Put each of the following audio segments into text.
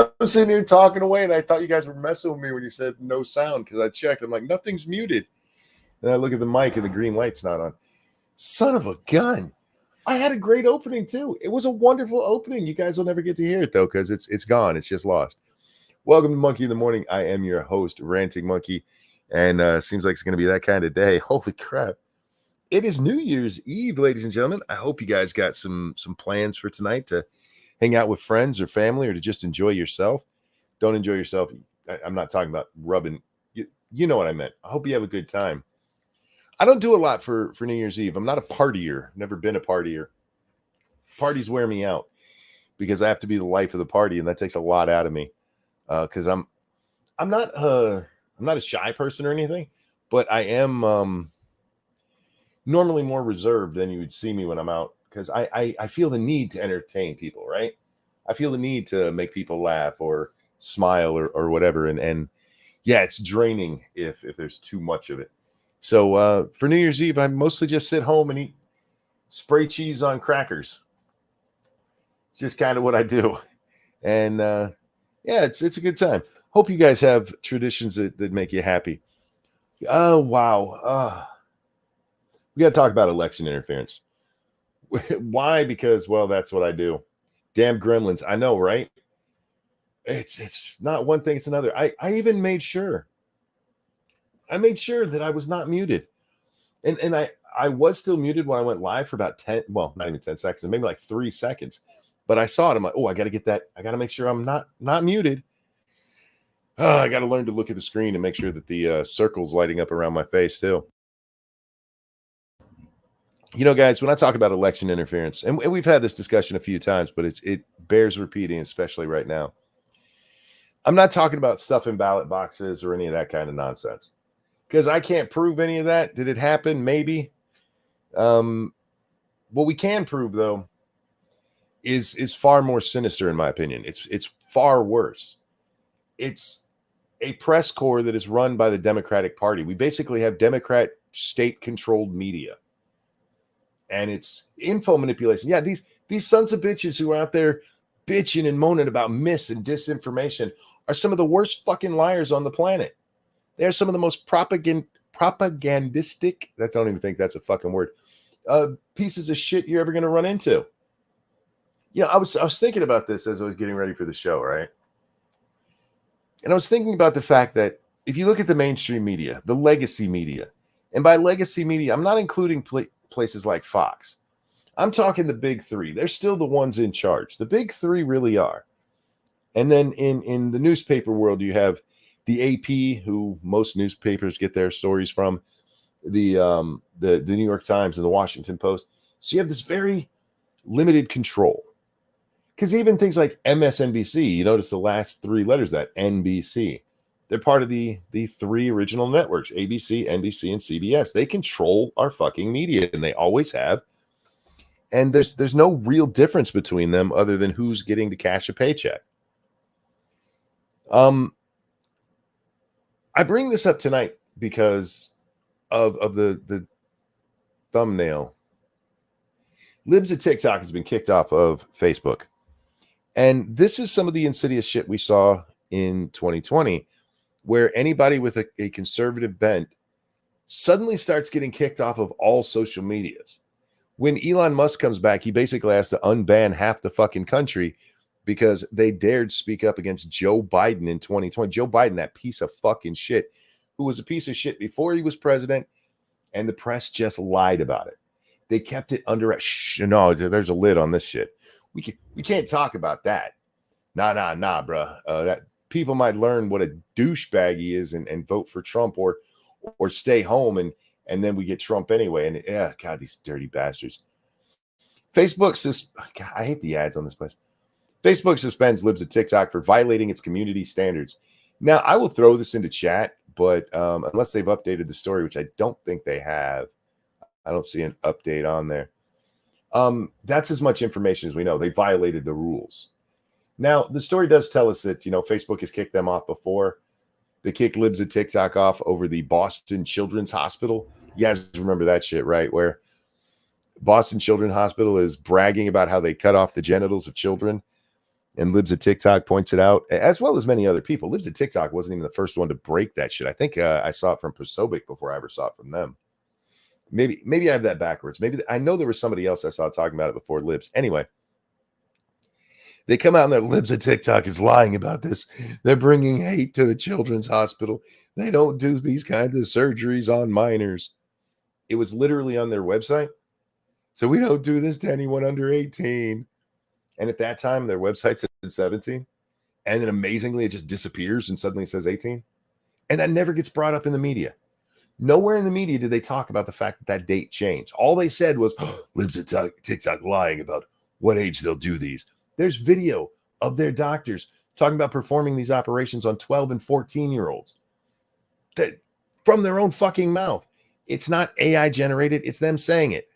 I'm sitting here talking away, and I thought you guys were messing with me when you said no sound because I checked. I'm like, nothing's muted. And I look at the mic, and the green light's not on. Son of a gun. I had a great opening, too. It was a wonderful opening. You guys will never get to hear it, though, because it's gone. It's just lost. Welcome to Monkey in the Morning. I am your host, Ranting Monkey, and seems like it's going to be that kind of day. Holy crap. It is New Year's Eve, ladies and gentlemen. I hope you guys got some plans for tonight to hang out with friends or family or to just enjoy yourself. Don't enjoy yourself. I'm not talking about rubbing. You know what I meant. I hope you have a good time. I don't do a lot for New Year's Eve. I'm not a partier. Never been a partier. Parties wear me out because I have to be the life of the party, and that takes a lot out of me. Because I'm not a shy person or anything, but I am normally more reserved than you would see me when I'm out, because I feel the need to entertain people, right? I feel the need to make people laugh or smile or whatever. And yeah, it's draining if there's too much of it. So for New Year's Eve, I mostly just sit home and eat spray cheese on crackers. It's just kind of what I do. And yeah, it's a good time. Hope you guys have traditions that make you happy. Oh, wow. We got to talk about election interference. Why? Because, well, that's what I do. Damn gremlins. I know, right? It's not one thing, it's another. I even made sure. I made sure that I was not muted. And I was still muted when I went live for about 10, well, not even 10 seconds, maybe like 3 seconds. But I saw it. I'm like, oh, I got to get that. I got to make sure I'm not muted. I got to learn to look at the screen and make sure that the circle's lighting up around my face too. You know, guys, when I talk about election interference, and we've had this discussion a few times, but it bears repeating, especially right now. I'm not talking about stuff in ballot boxes or any of that kind of nonsense, because I can't prove any of that. Did it happen? Maybe. What we can prove, though, is far more sinister, in my opinion. It's far worse. It's a press corps that is run by the Democratic Party. We basically have Democrat state-controlled media. And it's info manipulation. Yeah, these sons of bitches who are out there bitching and moaning about mis and disinformation are some of the worst fucking liars on the planet. They're some of the most propagandistic, I don't even think that's a fucking word, pieces of shit you're ever going to run into. You know, I was thinking about this as I was getting ready for the show, right? And I was thinking about the fact that if you look at the mainstream media, the legacy media, and by legacy media, I'm not including places like Fox. I'm talking the big three. They're still the ones in charge. The big three really are. And then in the newspaper world, you have the AP, who most newspapers get their stories from, the New York Times and the Washington Post. So you have this very limited control. Because even things like MSNBC, you notice the last three letters, that NBC. They're part of the three original networks, ABC, NBC, and CBS. They control our fucking media, and they always have. And there's no real difference between them other than who's getting to cash a paycheck. I bring this up tonight because of the thumbnail. Libs at TikTok has been kicked off of Facebook. And this is some of the insidious shit we saw in 2020, where anybody with a conservative bent suddenly starts getting kicked off of all social medias. When Elon Musk comes back, he basically has to unban half the fucking country because they dared speak up against Joe Biden in 2020. Joe Biden, that piece of fucking shit, who was a piece of shit before he was president, and the press just lied about it. They kept it under no, there's a lid on this shit. We can't talk about that. Nah, bro. That people might learn what a douchebag he is and vote for Trump or stay home and then we get Trump anyway. And yeah, God, these dirty bastards. God, I hate the ads on this place. Facebook suspends Libs at TikTok for violating its community standards. Now, I will throw this into chat, but unless they've updated the story, which I don't think they have, I don't see an update on there. That's as much information as we know. They violated the rules. Now, the story does tell us that, Facebook has kicked them off before. They kicked Libs at TikTok off over the Boston Children's Hospital. You guys remember that shit, right? Where Boston Children's Hospital is bragging about how they cut off the genitals of children. And Libs at TikTok points it out, as well as many other people. Libs at TikTok wasn't even the first one to break that shit. I think I saw it from Posobiec before I ever saw it from them. Maybe I have that backwards. Maybe I know there was somebody else I saw talking about it before Libs. Anyway, they come out and their Libs at TikTok is lying about this. They're bringing hate to the children's hospital. They don't do these kinds of surgeries on minors. It was literally on their website. So we don't do this to anyone under 18. And at that time, their website said 17. And then amazingly, it just disappears and suddenly it says 18. And that never gets brought up in the media. Nowhere in the media did they talk about the fact that that date changed. All they said was, Libs at TikTok lying about what age they'll do these. There's video of their doctors talking about performing these operations on 12 and 14-year-olds that from their own fucking mouth. It's not AI generated. It's them saying it.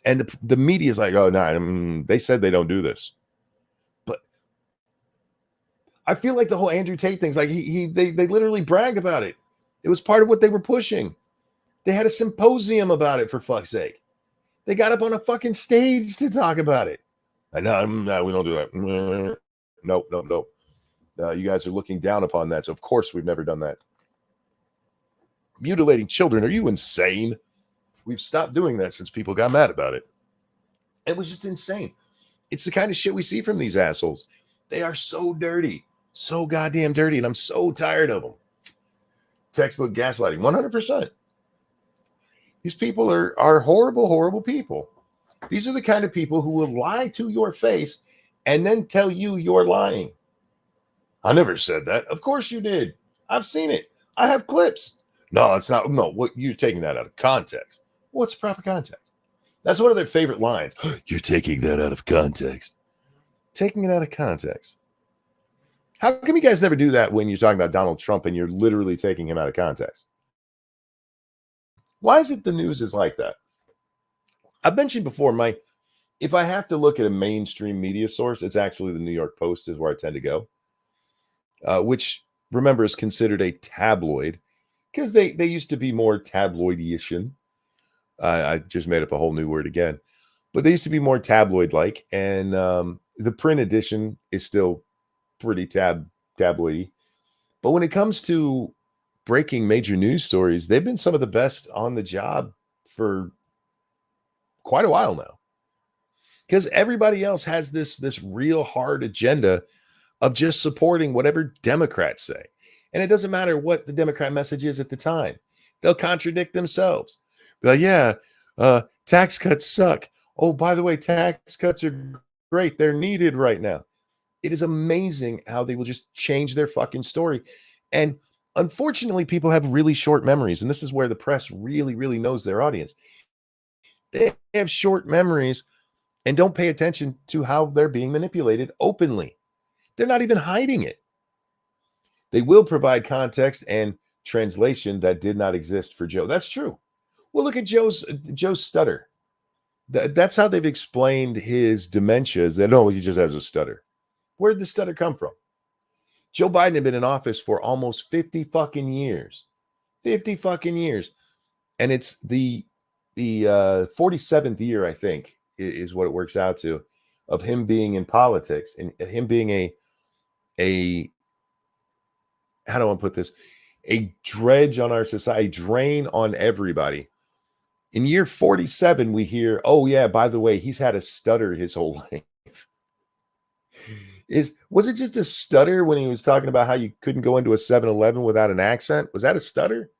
And the media is like, oh, no, they said they don't do this. But I feel like the whole Andrew Tate thing's like they literally brag about it. It was part of what they were pushing. They had a symposium about it, for fuck's sake. They got up on a fucking stage to talk about it. No, we don't do that. Nope. You guys are looking down upon that. So, of course, we've never done that. Mutilating children. Are you insane? We've stopped doing that since people got mad about it. It was just insane. It's the kind of shit we see from these assholes. They are so dirty. So goddamn dirty. And I'm so tired of them. Textbook gaslighting. 100%. These people are horrible, horrible people. These are the kind of people who will lie to your face and then tell you you're lying. I never said that. Of course you did. I've seen it. I have clips. No, it's not. No, what you're taking that out of context. What's the proper context? That's one of their favorite lines. You're taking that out of context. Taking it out of context. How come you guys never do that when you're talking about Donald Trump and you're literally taking him out of context? Why is it the news is like that? I've mentioned before, if I have to look at a mainstream media source, it's actually the New York Post is where I tend to go, which, remember, is considered a tabloid because they used to be more tabloidish. I just made up a whole new word again. But they used to be more tabloid-like, and the print edition is still pretty tabloidy. But when it comes to breaking major news stories, they've been some of the best on the job for quite a while now. Because everybody else has this real hard agenda of just supporting whatever Democrats say. And it doesn't matter what the Democrat message is at the time. They'll contradict themselves. Be like, yeah, tax cuts suck. Oh, by the way, tax cuts are great. They're needed right now. It is amazing how they will just change their fucking story. And unfortunately, people have really short memories. And this is where the press really, really knows their audience. They have short memories and don't pay attention to how they're being manipulated openly. They're not even hiding it. They will provide context and translation that did not exist for Joe. That's true. Well, look at Joe's stutter. That's how they've explained his dementia, is that, he just has a stutter. Where did the stutter come from? Joe Biden had been in office for almost 50 fucking years. 50 fucking years. And it's the 47th year, I think, is what it works out to, of him being in politics and him being a how do I put this? A dredge on our society, drain on everybody. In year 47, we hear, oh yeah, by the way, he's had a stutter his whole life. Was it just a stutter when he was talking about how you couldn't go into a 7-Eleven without an accent? Was that a stutter?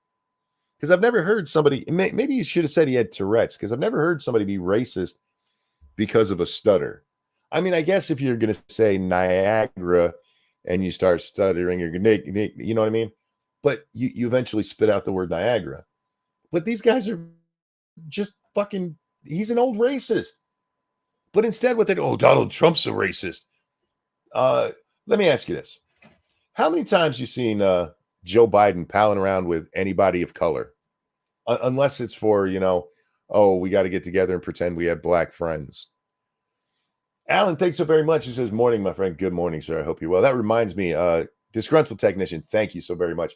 Because I've never heard somebody, maybe you should have said he had Tourette's, because I've never heard somebody be racist because of a stutter. I mean, I guess if you're going to say Niagara and you start stuttering, you're going to, you know what I mean? But you eventually spit out the word Niagara. But these guys are just fucking, he's an old racist. But instead what they do, Donald Trump's a racist. Let me ask you this. How many times you seen Joe Biden palling around with anybody of color? Unless it's for, we got to get together and pretend we have black friends. Alan, thanks so very much. He says, morning, my friend. Good morning, sir. I hope you're well. That reminds me, disgruntled technician, thank you so very much.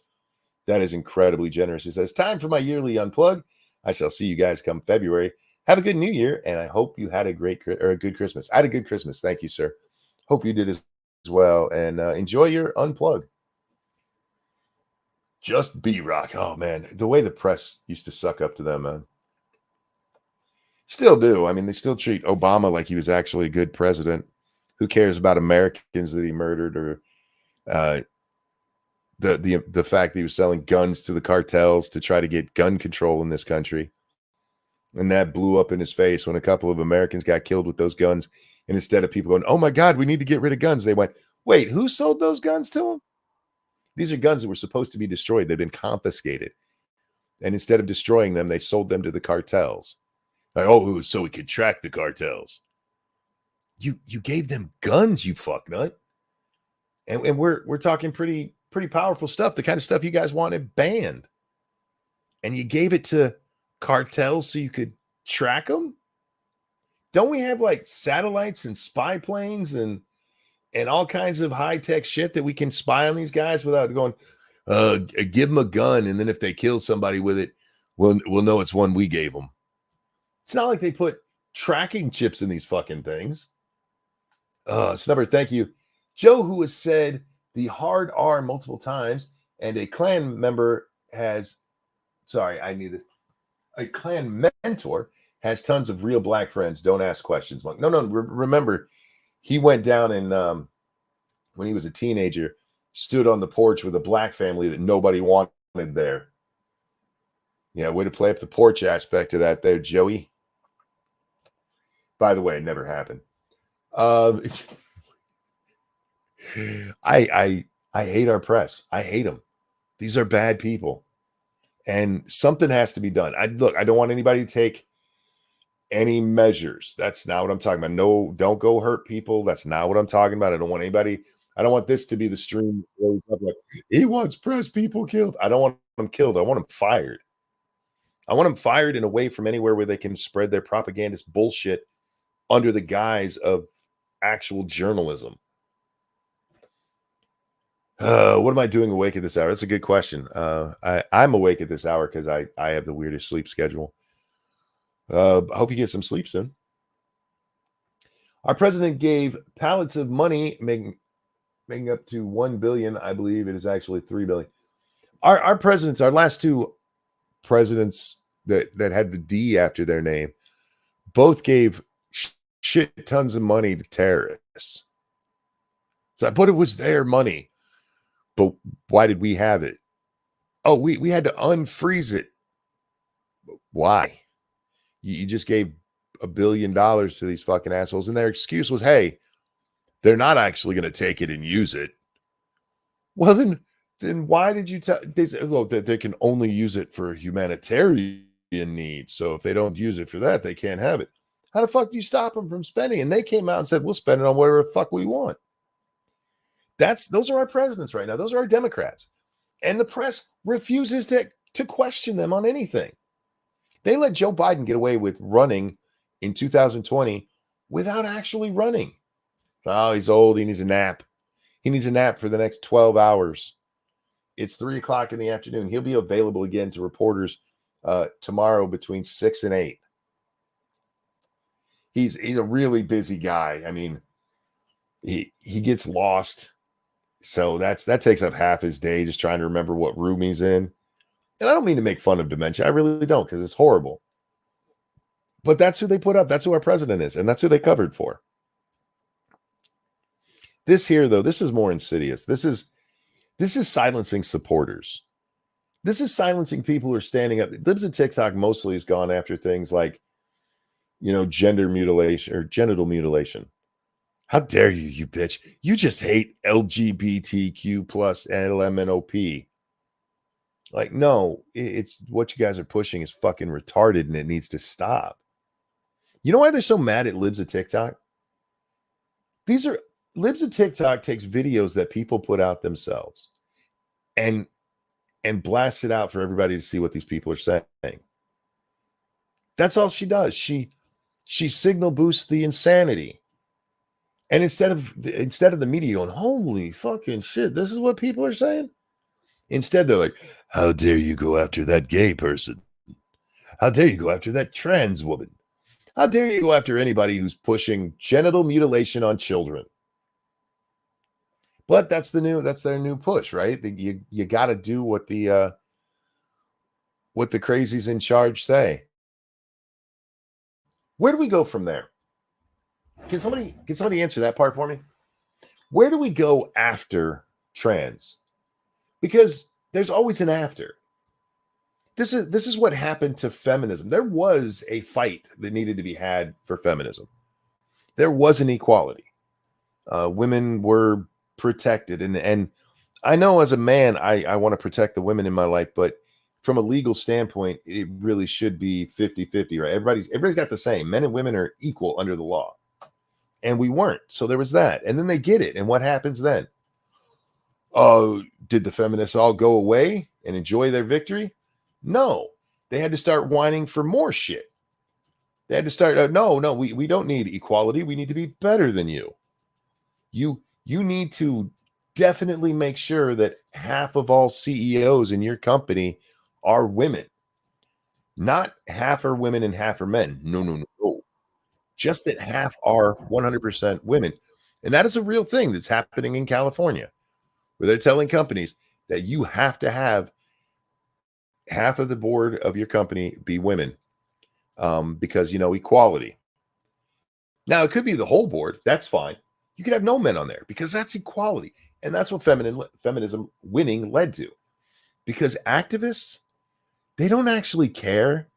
That is incredibly generous. He says, time for my yearly unplug. I shall see you guys come February. Have a good new year, and I hope you had a good Christmas. I had a good Christmas. Thank you, sir. Hope you did as well, and enjoy your unplug. Just B-Rock. Oh man, the way the press used to suck up to them, man. Still do. I mean, they still treat Obama like he was actually a good president. Who cares about Americans that he murdered, or uh, the fact that he was selling guns to the cartels to try to get gun control in this country? And that blew up in his face when a couple of Americans got killed with those guns. And instead of people going, "Oh my God, we need to get rid of guns," they went, "Wait, who sold those guns to him?" These are guns that were supposed to be destroyed. They've been confiscated. And instead of destroying them, they sold them to the cartels. Like, oh, it was so we could track the cartels. You gave them guns, you fucknut. And we're talking pretty powerful stuff, the kind of stuff you guys wanted banned. And you gave it to cartels so you could track them? Don't we have like satellites and spy planes and all kinds of high-tech shit that we can spy on these guys without going, give them a gun, and then if they kill somebody with it, we'll know it's one we gave them. It's not like they put tracking chips in these fucking things. Snubber, thank you. Joe, who has said the hard R multiple times, and a clan member has, sorry, I need it. A clan mentor has tons of real black friends. Don't ask questions, Monk. No, remember, he went down and when he was a teenager, stood on the porch with a black family that nobody wanted there. Yeah, way to play up the porch aspect of that there, Joey. By the way, it never happened. I hate our press. I hate them. These are bad people. And something has to be done. I don't want anybody to take any measures. That's not what I'm talking about. No, don't go hurt people. That's not what I'm talking about. I don't want this to be the stream where like, he wants press people killed. I don't want them killed. I want them fired. I want them fired and away from anywhere where they can spread their propagandist bullshit under the guise of actual journalism. What am I doing awake at this hour? That's a good question. I'm awake at this hour because I have the weirdest sleep schedule. I hope you get some sleep soon. Our president gave pallets of money, making up to 1 billion. I believe it is actually 3 billion. Our presidents, our last two presidents that had the D after their name, both gave shit tons of money to terrorists. But it was their money. But why did we have it? Oh, we had to unfreeze it. Why? You just gave $1 billion to these fucking assholes, and their excuse was, hey, they're not actually going to take it and use it. Well, then why did you tell? They said, look, that they can only use it for humanitarian needs. So if they don't use it for that, they can't have it. How the fuck do you stop them from spending? And they came out and said, we'll spend it on whatever the fuck we want. Those are our presidents right now. Those are our Democrats. And the press refuses to question them on anything. They let Joe Biden get away with running in 2020 without actually running. Oh, he's old. He needs a nap. He needs a nap for the next 12 hours. It's 3:00 in the afternoon. He'll be available again to reporters tomorrow between 6 and 8. He's a really busy guy. I mean, he gets lost. So that takes up half his day just trying to remember what room he's in. And I don't mean to make fun of dementia. I really don't, because it's horrible. But that's who they put up. That's who our president is. And that's who they covered for. This here, though, this is more insidious. This is silencing supporters. This is silencing people who are standing up. Libs of TikTok mostly has gone after things like, gender mutilation or genital mutilation. How dare you, you bitch. You just hate LGBTQ plus LMNOP. Like, no, it's what you guys are pushing is fucking retarded and it needs to stop. You know why they're so mad at Libs of TikTok? Libs of TikTok takes videos that people put out themselves and blasts it out for everybody to see what these people are saying. That's all she does. She signal boosts the insanity. And instead of the media going, holy fucking shit, this is what people are saying. Instead, they're like, how dare you go after that gay person? How dare you go after that trans woman? How dare you go after anybody who's pushing genital mutilation on children? But that's their new push, right? You got to do what the crazies in charge say. Where do we go from there? Can somebody answer that part for me? Where do we go after trans? Because there's always an after. This is what happened to feminism. There was a fight that needed to be had for feminism. There was an equality. Women were protected, and I know as a man, I want to protect the women in my life, but from a legal standpoint, it really should be 50-50, right? Everybody's got the same. Men and women are equal under the law. And we weren't. So there was that. And then they get it. And what happens then? Oh, did the feminists all go away and enjoy their victory? No. They had to start whining for more shit. They had to start, no, we don't need equality. We need to be better than you. You need to definitely make sure that half of all CEOs in your company are women. Not half are women and half are men. No. Just that half are 100% women. And that is a real thing that's happening in California, where they're telling companies that you have to have half of the board of your company be women, because, equality. Now, it could be the whole board. That's fine. You could have no men on there because that's equality. And that's what feminism winning led to. Because activists, they don't actually care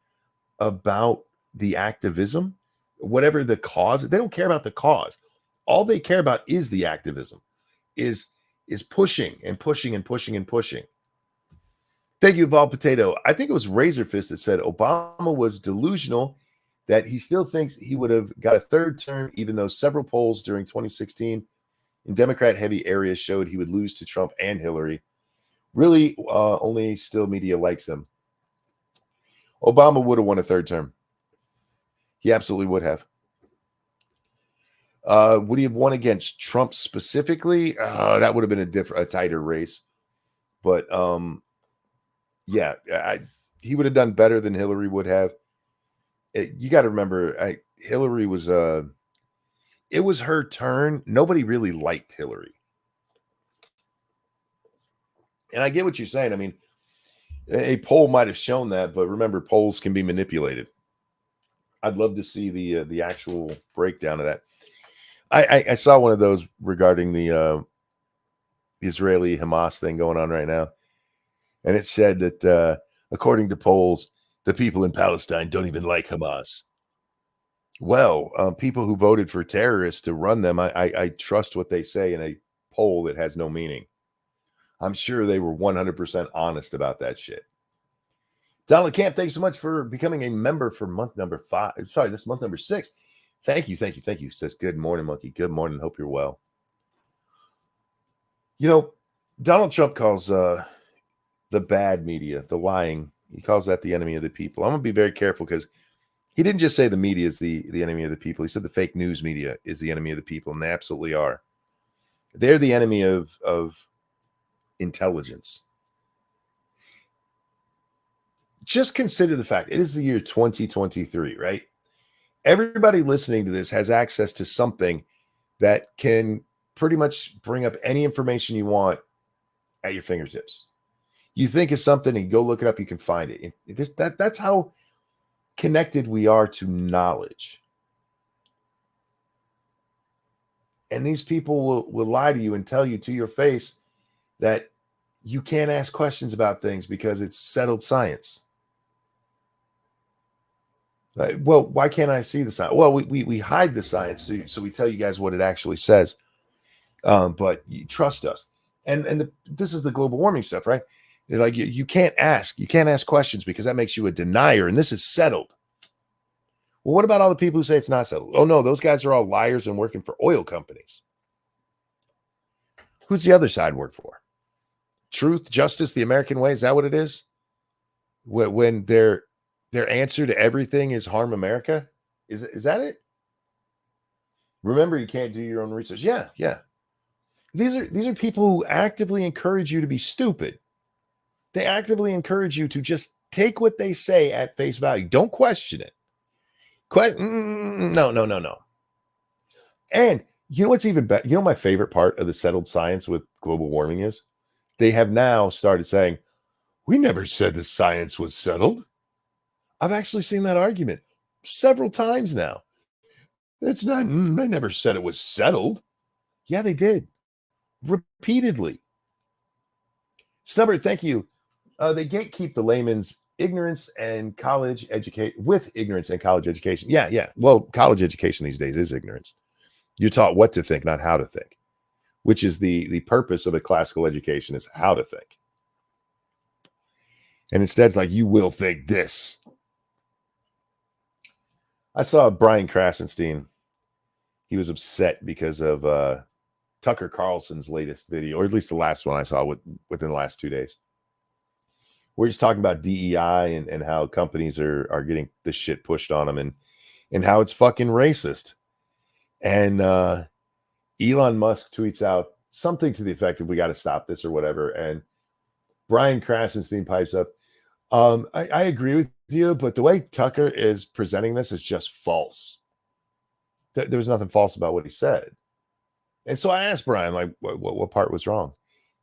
about the activism, whatever the cause. They don't care about the cause. All they care about is the activism, is pushing and pushing and pushing and pushing. Thank you, Val Potato. I think it was Razorfist that said Obama was delusional, that he still thinks he would have got a third term, even though several polls during 2016 in Democrat-heavy areas showed he would lose to Trump and Hillary. Really, only still media likes him. Obama would have won a third term. He absolutely would have. Would he have won against Trump specifically? That would have been a tighter race. But yeah, he would have done better than Hillary would have. You got to remember, Hillary was it was her turn. Nobody really liked Hillary. And I get what you're saying. I mean, a poll might have shown that, but remember, polls can be manipulated. I'd love to see the actual breakdown of that. I saw one of those regarding the Israeli Hamas thing going on right now, and it said that according to polls, the people in Palestine don't even like Hamas. Well, people who voted for terrorists to run them, I trust what they say in a poll that has no meaning. I'm sure they were 100% honest about that shit. Donald Camp, thanks so much for becoming a member for month number 5. Sorry, this month number 6. Thank you. Says, good morning, Monkey. Good morning. Hope you're well. Donald Trump calls the bad media, the lying, he calls that the enemy of the people. I'm going to be very careful because he didn't just say the media is the enemy of the people. He said the fake news media is the enemy of the people, and they absolutely are. They're the enemy of intelligence. Just consider the fact it is the year 2023, right? Everybody listening to this has access to something that can pretty much bring up any information you want at your fingertips. You think of something and you go look it up, you can find it. That's how connected we are to knowledge. And these people will lie to you and tell you to your face that you can't ask questions about things because it's settled science. Well, why can't I see the science? Well, we hide the science, so we tell you guys what it actually says. But you trust us. And this is the global warming stuff, right? They're like you can't ask questions because that makes you a denier, and this is settled. Well, what about all the people who say it's not settled? Oh no, those guys are all liars and working for oil companies. Who's the other side work for? Truth, justice, the American way. Is that what it is? When their answer to everything is harm America? Is that it? Remember, you can't do your own research. Yeah. These are people who actively encourage you to be stupid. They actively encourage you to just take what they say at face value. Don't question it. No. And You know what's even better? You know, my favorite part of the settled science with global warming is they have now started saying, we never said the science was settled. I've actually seen that argument several times now. It's not, they never said it was settled. Yeah, they did repeatedly. Stubborn, thank you. They gatekeep the layman's ignorance and college educate with ignorance and college education. Yeah, yeah. Well, college education these days is ignorance. You're taught what to think, not how to think, which is the purpose of a classical education is how to think. And instead, it's like, you will think this. I saw Brian Krasenstein. He was upset because of Tucker Carlson's latest video, or at least the last one I saw within the last 2 days. We're just talking about DEI and how companies are getting this shit pushed on them and how it's fucking racist. And Elon Musk tweets out something to the effect of, we got to stop this or whatever. And Brian Krasenstein pipes up, I agree with you, but the way Tucker is presenting this is just false. There was nothing false about what he said. And so I asked Brian, like, what part was wrong?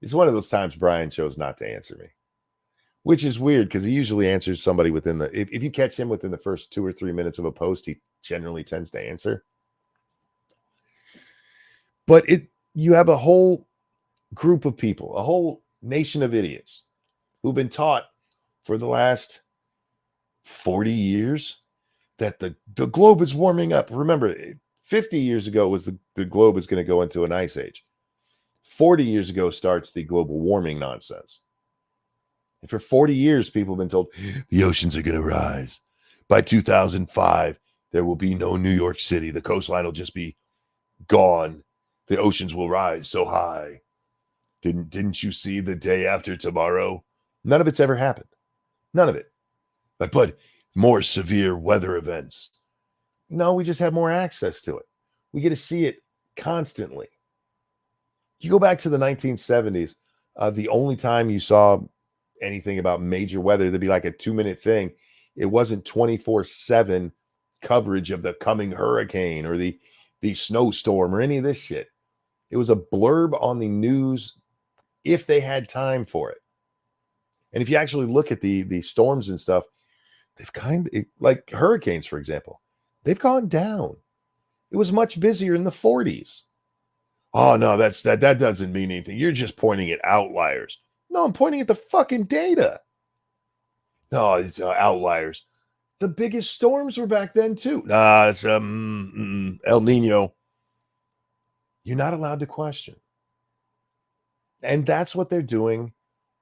It's one of those times Brian chose not to answer me, which is weird because he usually answers somebody within if you catch him within the first 2 or 3 minutes of a post, he generally tends to answer. But you have a whole group of people, a whole nation of idiots who've been taught for the last 40 years that the globe is warming up. Remember, 50 years ago was the globe is going to go into an ice age. 40 years ago starts the global warming nonsense. And for 40 years, people have been told the oceans are going to rise. By 2005, there will be no New York City. The coastline will just be gone. The oceans will rise so high. Didn't you see the day after tomorrow? None of it's ever happened. None of it. But more severe weather events. No, we just have more access to it. We get to see it constantly. You go back to the 1970s, the only time you saw anything about major weather, there'd be like a 2-minute thing. It wasn't 24/7 coverage of the coming hurricane or the snowstorm or any of this shit. It was a blurb on the news if they had time for it. And if you actually look at the storms and stuff, they've like hurricanes, for example, they've gone down. It was much busier in the 40s. Oh, no, that doesn't mean anything. You're just pointing at outliers. No, I'm pointing at the fucking data. No, it's outliers. The biggest storms were back then, too. Nah, it's El Nino. You're not allowed to question. And that's what they're doing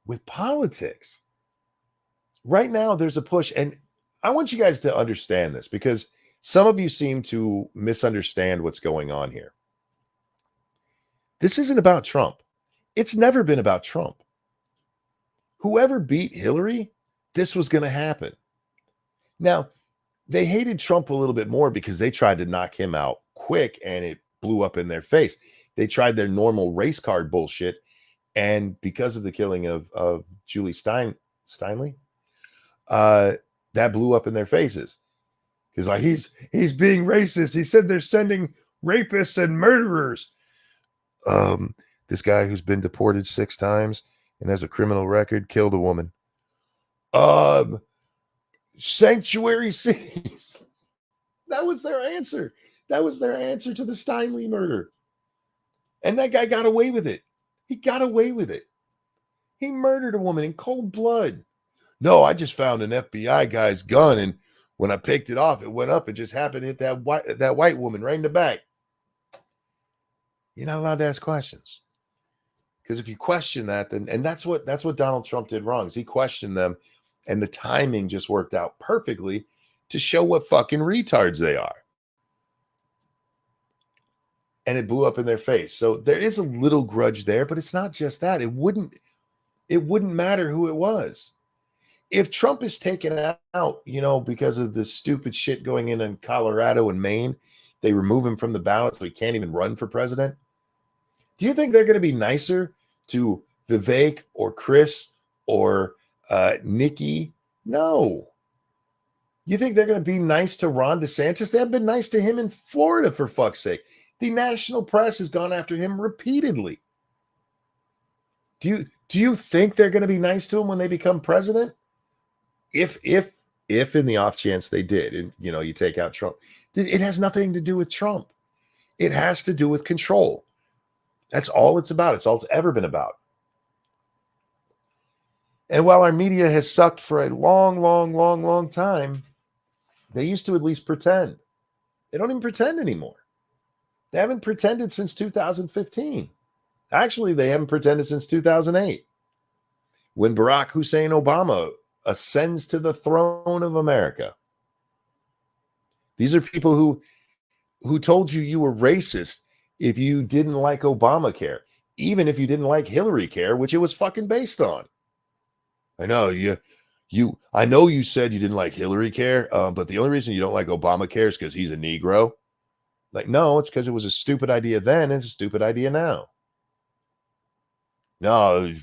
with politics. Right now, there's a push. And I want you guys to understand this because some of you seem to misunderstand what's going on here. This isn't about Trump. It's never been about Trump. Whoever beat Hillary, this was going to happen. Now, they hated Trump a little bit more because they tried to knock him out quick and it blew up in their face. They tried their normal race card bullshit. And because of the killing of Julie Steinle, that blew up in their faces. Because like he's being racist. He said they're sending rapists and murderers. This guy who's been deported 6 times and has a criminal record killed a woman. Sanctuary cities. That was their answer. That was their answer to the Steinle murder. And that guy got away with it. He got away with it. He murdered a woman in cold blood. No, I just found an FBI guy's gun, and when I picked it off, it went up and just happened to hit that white woman right in the back. You're not allowed to ask questions. Because if you question that, then and that's what Donald Trump did wrong, is he questioned them, and the timing just worked out perfectly to show what fucking retards they are. And it blew up in their face. So there is a little grudge there, but it's not just that. It wouldn't matter who it was. If Trump is taken out, because of the stupid shit going in Colorado and Maine, they remove him from the ballot so he can't even run for president. Do you think they're going to be nicer to Vivek or Chris or Nikki? No. You think they're going to be nice to Ron DeSantis? They haven't been nice to him in Florida, for fuck's sake. The national press has gone after him repeatedly. Do you think they're going to be nice to him when they become president? If in the off chance they did, and you take out Trump, it has nothing to do with Trump. It has to do with control. That's all it's about. It's all it's ever been about. And while our media has sucked for a long time, they used to at least pretend. They don't even pretend anymore. They haven't pretended since 2015. Actually, they haven't pretended since 2008, when Barack Hussein Obama ascends to the throne of America. These are people who told you were racist if you didn't like Obamacare, even if you didn't like Hillary Care, which it was fucking based on. I know I know you said you didn't like Hillary Care, but the only reason you don't like Obamacare is because he's a Negro. Like, no, it's because it was a stupid idea then, and it's a stupid idea now. No,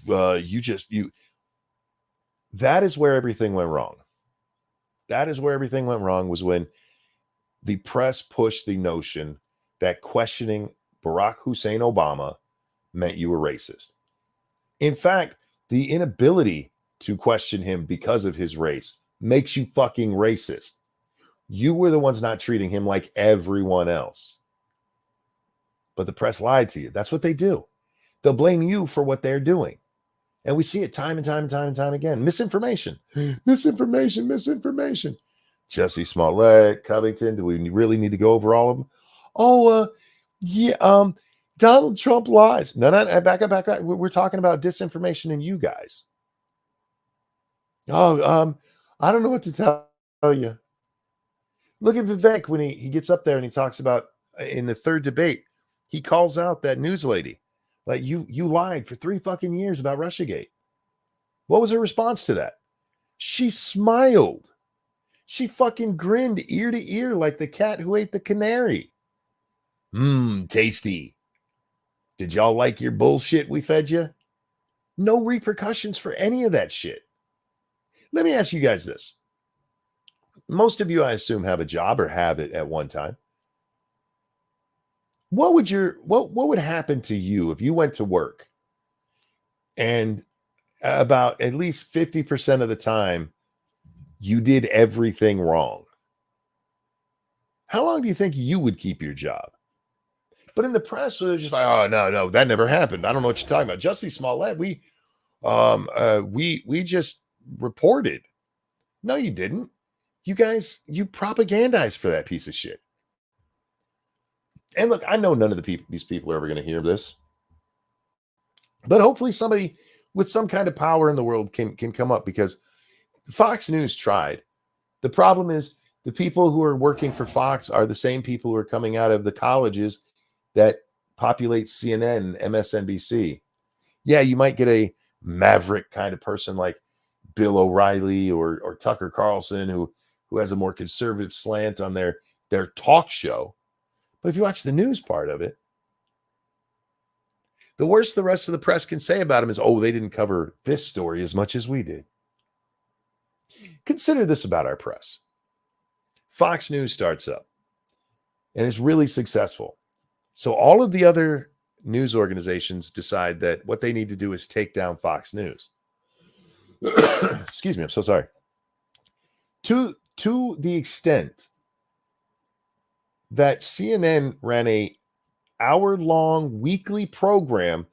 that is where everything went wrong. That is where everything went wrong, was when the press pushed the notion that questioning Barack Hussein Obama meant you were racist. In fact, the inability to question him because of his race makes you fucking racist. You were the ones not treating him like everyone else. But the press lied to you. That's what they do. They'll blame you for what they're doing. And we see it time and time again. Misinformation. Misinformation. Jesse Smollett, Covington. Do we really need to go over all of them? Yeah. Donald Trump lies. No, back up. We're talking about disinformation and you guys. I don't know what to tell you. Look at Vivek when he gets up there and he talks about, in the third debate, he calls out that news lady. Like, you lied for 3 fucking years about Russiagate. What was her response to that? She smiled. She fucking grinned ear to ear like the cat who ate the canary. Tasty. Did y'all like your bullshit we fed you? No repercussions for any of that shit. Let me ask you guys this. Most of you, I assume, have a job or have it at one time. What would happen to you if you went to work and about at least 50% of the time you did everything wrong? How long do you think you would keep your job? But in the press, they're just like, oh, no, that never happened. I don't know what you're talking about. Jussie Smollett, we just reported. No, you didn't. You guys, you propagandized for that piece of shit. And look, I know none of these people are ever going to hear this, but hopefully somebody with some kind of power in the world can come up, because Fox News tried. The problem is the people who are working for Fox are the same people who are coming out of the colleges that populate CNN and MSNBC. Yeah, you might get a maverick kind of person like Bill O'Reilly or Tucker Carlson who has a more conservative slant on their talk show. But if you watch the news part of it, the worst the rest of the press can say about him is, oh, they didn't cover this story as much as we did. Consider this about our press. Fox News starts up and is really successful. So all of the other news organizations decide that what they need to do is take down Fox News. Excuse me, I'm so sorry. To the extent that CNN ran a hour-long weekly program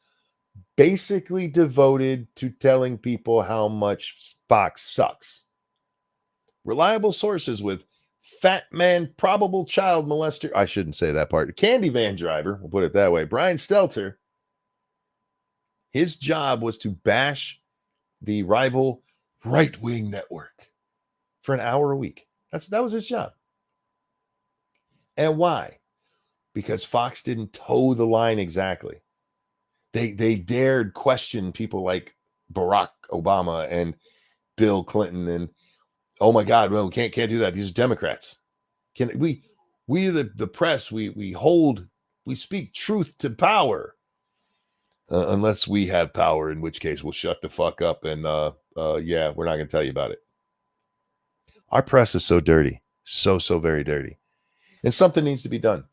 basically devoted to telling people how much Fox sucks. Reliable sources with fat man probable child molester, I shouldn't say that part, candy van driver, we'll put it that way, Brian Stelter, his job was to bash the rival right-wing network for an hour a week. That was his job. And why? Because Fox didn't toe the line exactly. They dared question people like Barack Obama and Bill Clinton and, oh my God, well, we can't do that. These are Democrats. Can we the press, we speak truth to power. Unless we have power, in which case we'll shut the fuck up and yeah, we're not going to tell you about it. Our press is so dirty, so very dirty, and something needs to be done.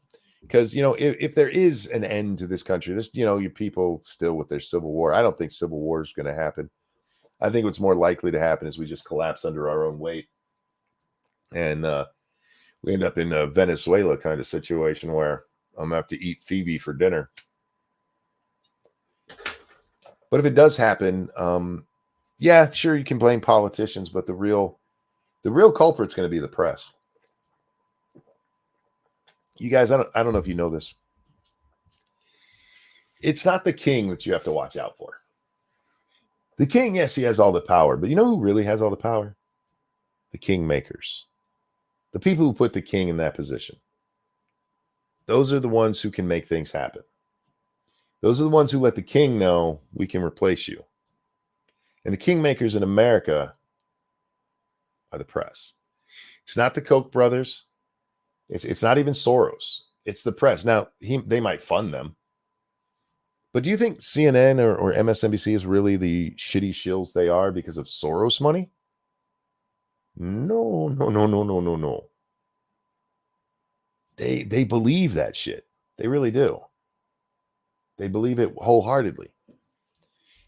Because, if there is an end to this country, this, your people still with their civil war, I don't think civil war is going to happen. I think what's more likely to happen is we just collapse under our own weight. And we end up in a Venezuela kind of situation where I'm going to have to eat Phoebe for dinner. But if it does happen, yeah, sure, you can blame politicians, but the real culprit's going to be the press. You guys, I don't know if you know this. It's not the king that you have to watch out for. The king, yes, he has all the power, but you know who really has all the power? The kingmakers. The people who put the king in that position. Those are the ones who can make things happen. Those are the ones who let the king know we can replace you. And the kingmakers in America are the press. It's not the Koch brothers. It's not even Soros. It's the press. Now, they might fund them. But do you think CNN or MSNBC is really the shitty shills they are because of Soros money? No. They believe that shit. They really do. They believe it wholeheartedly.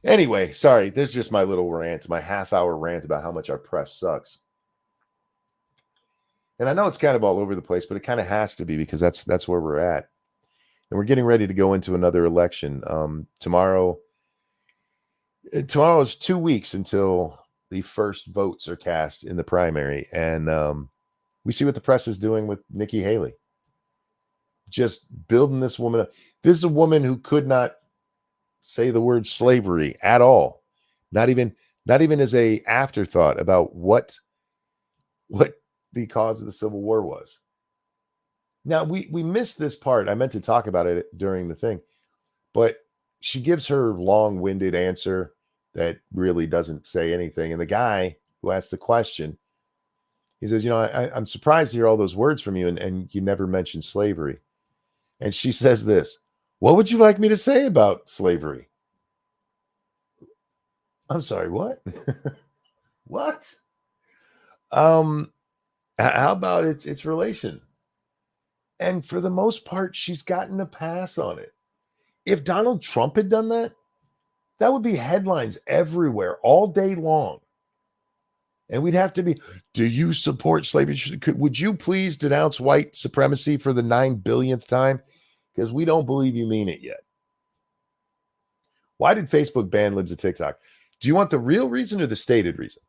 Anyway, sorry, there's just my little rant, my half-hour rant about how much our press sucks. And I know it's kind of all over the place, but it kind of has to be because that's where we're at. And we're getting ready to go into another election. Tomorrow is 2 weeks until the first votes are cast in the primary. And we see what the press is doing with Nikki Haley. Just building this woman up. This is a woman who could not say the word slavery at all. Not even as a afterthought about what the cause of the Civil War was. Now, we missed this part. I meant to talk about it during the thing, but she gives her long-winded answer that really doesn't say anything. And the guy who asked the question, he says, I'm surprised to hear all those words from you, and you never mentioned slavery. And she says this, what would you like me to say about slavery? I'm sorry, what? What? How about its relation? And for the most part, she's gotten a pass on it. If Donald Trump had done that, that would be headlines everywhere all day long. And we'd have to be, do you support slavery? Would you please denounce white supremacy for the 9 billionth time? Because we don't believe you mean it yet. Why did Facebook ban Libs of TikTok? Do you want the real reason or the stated reason?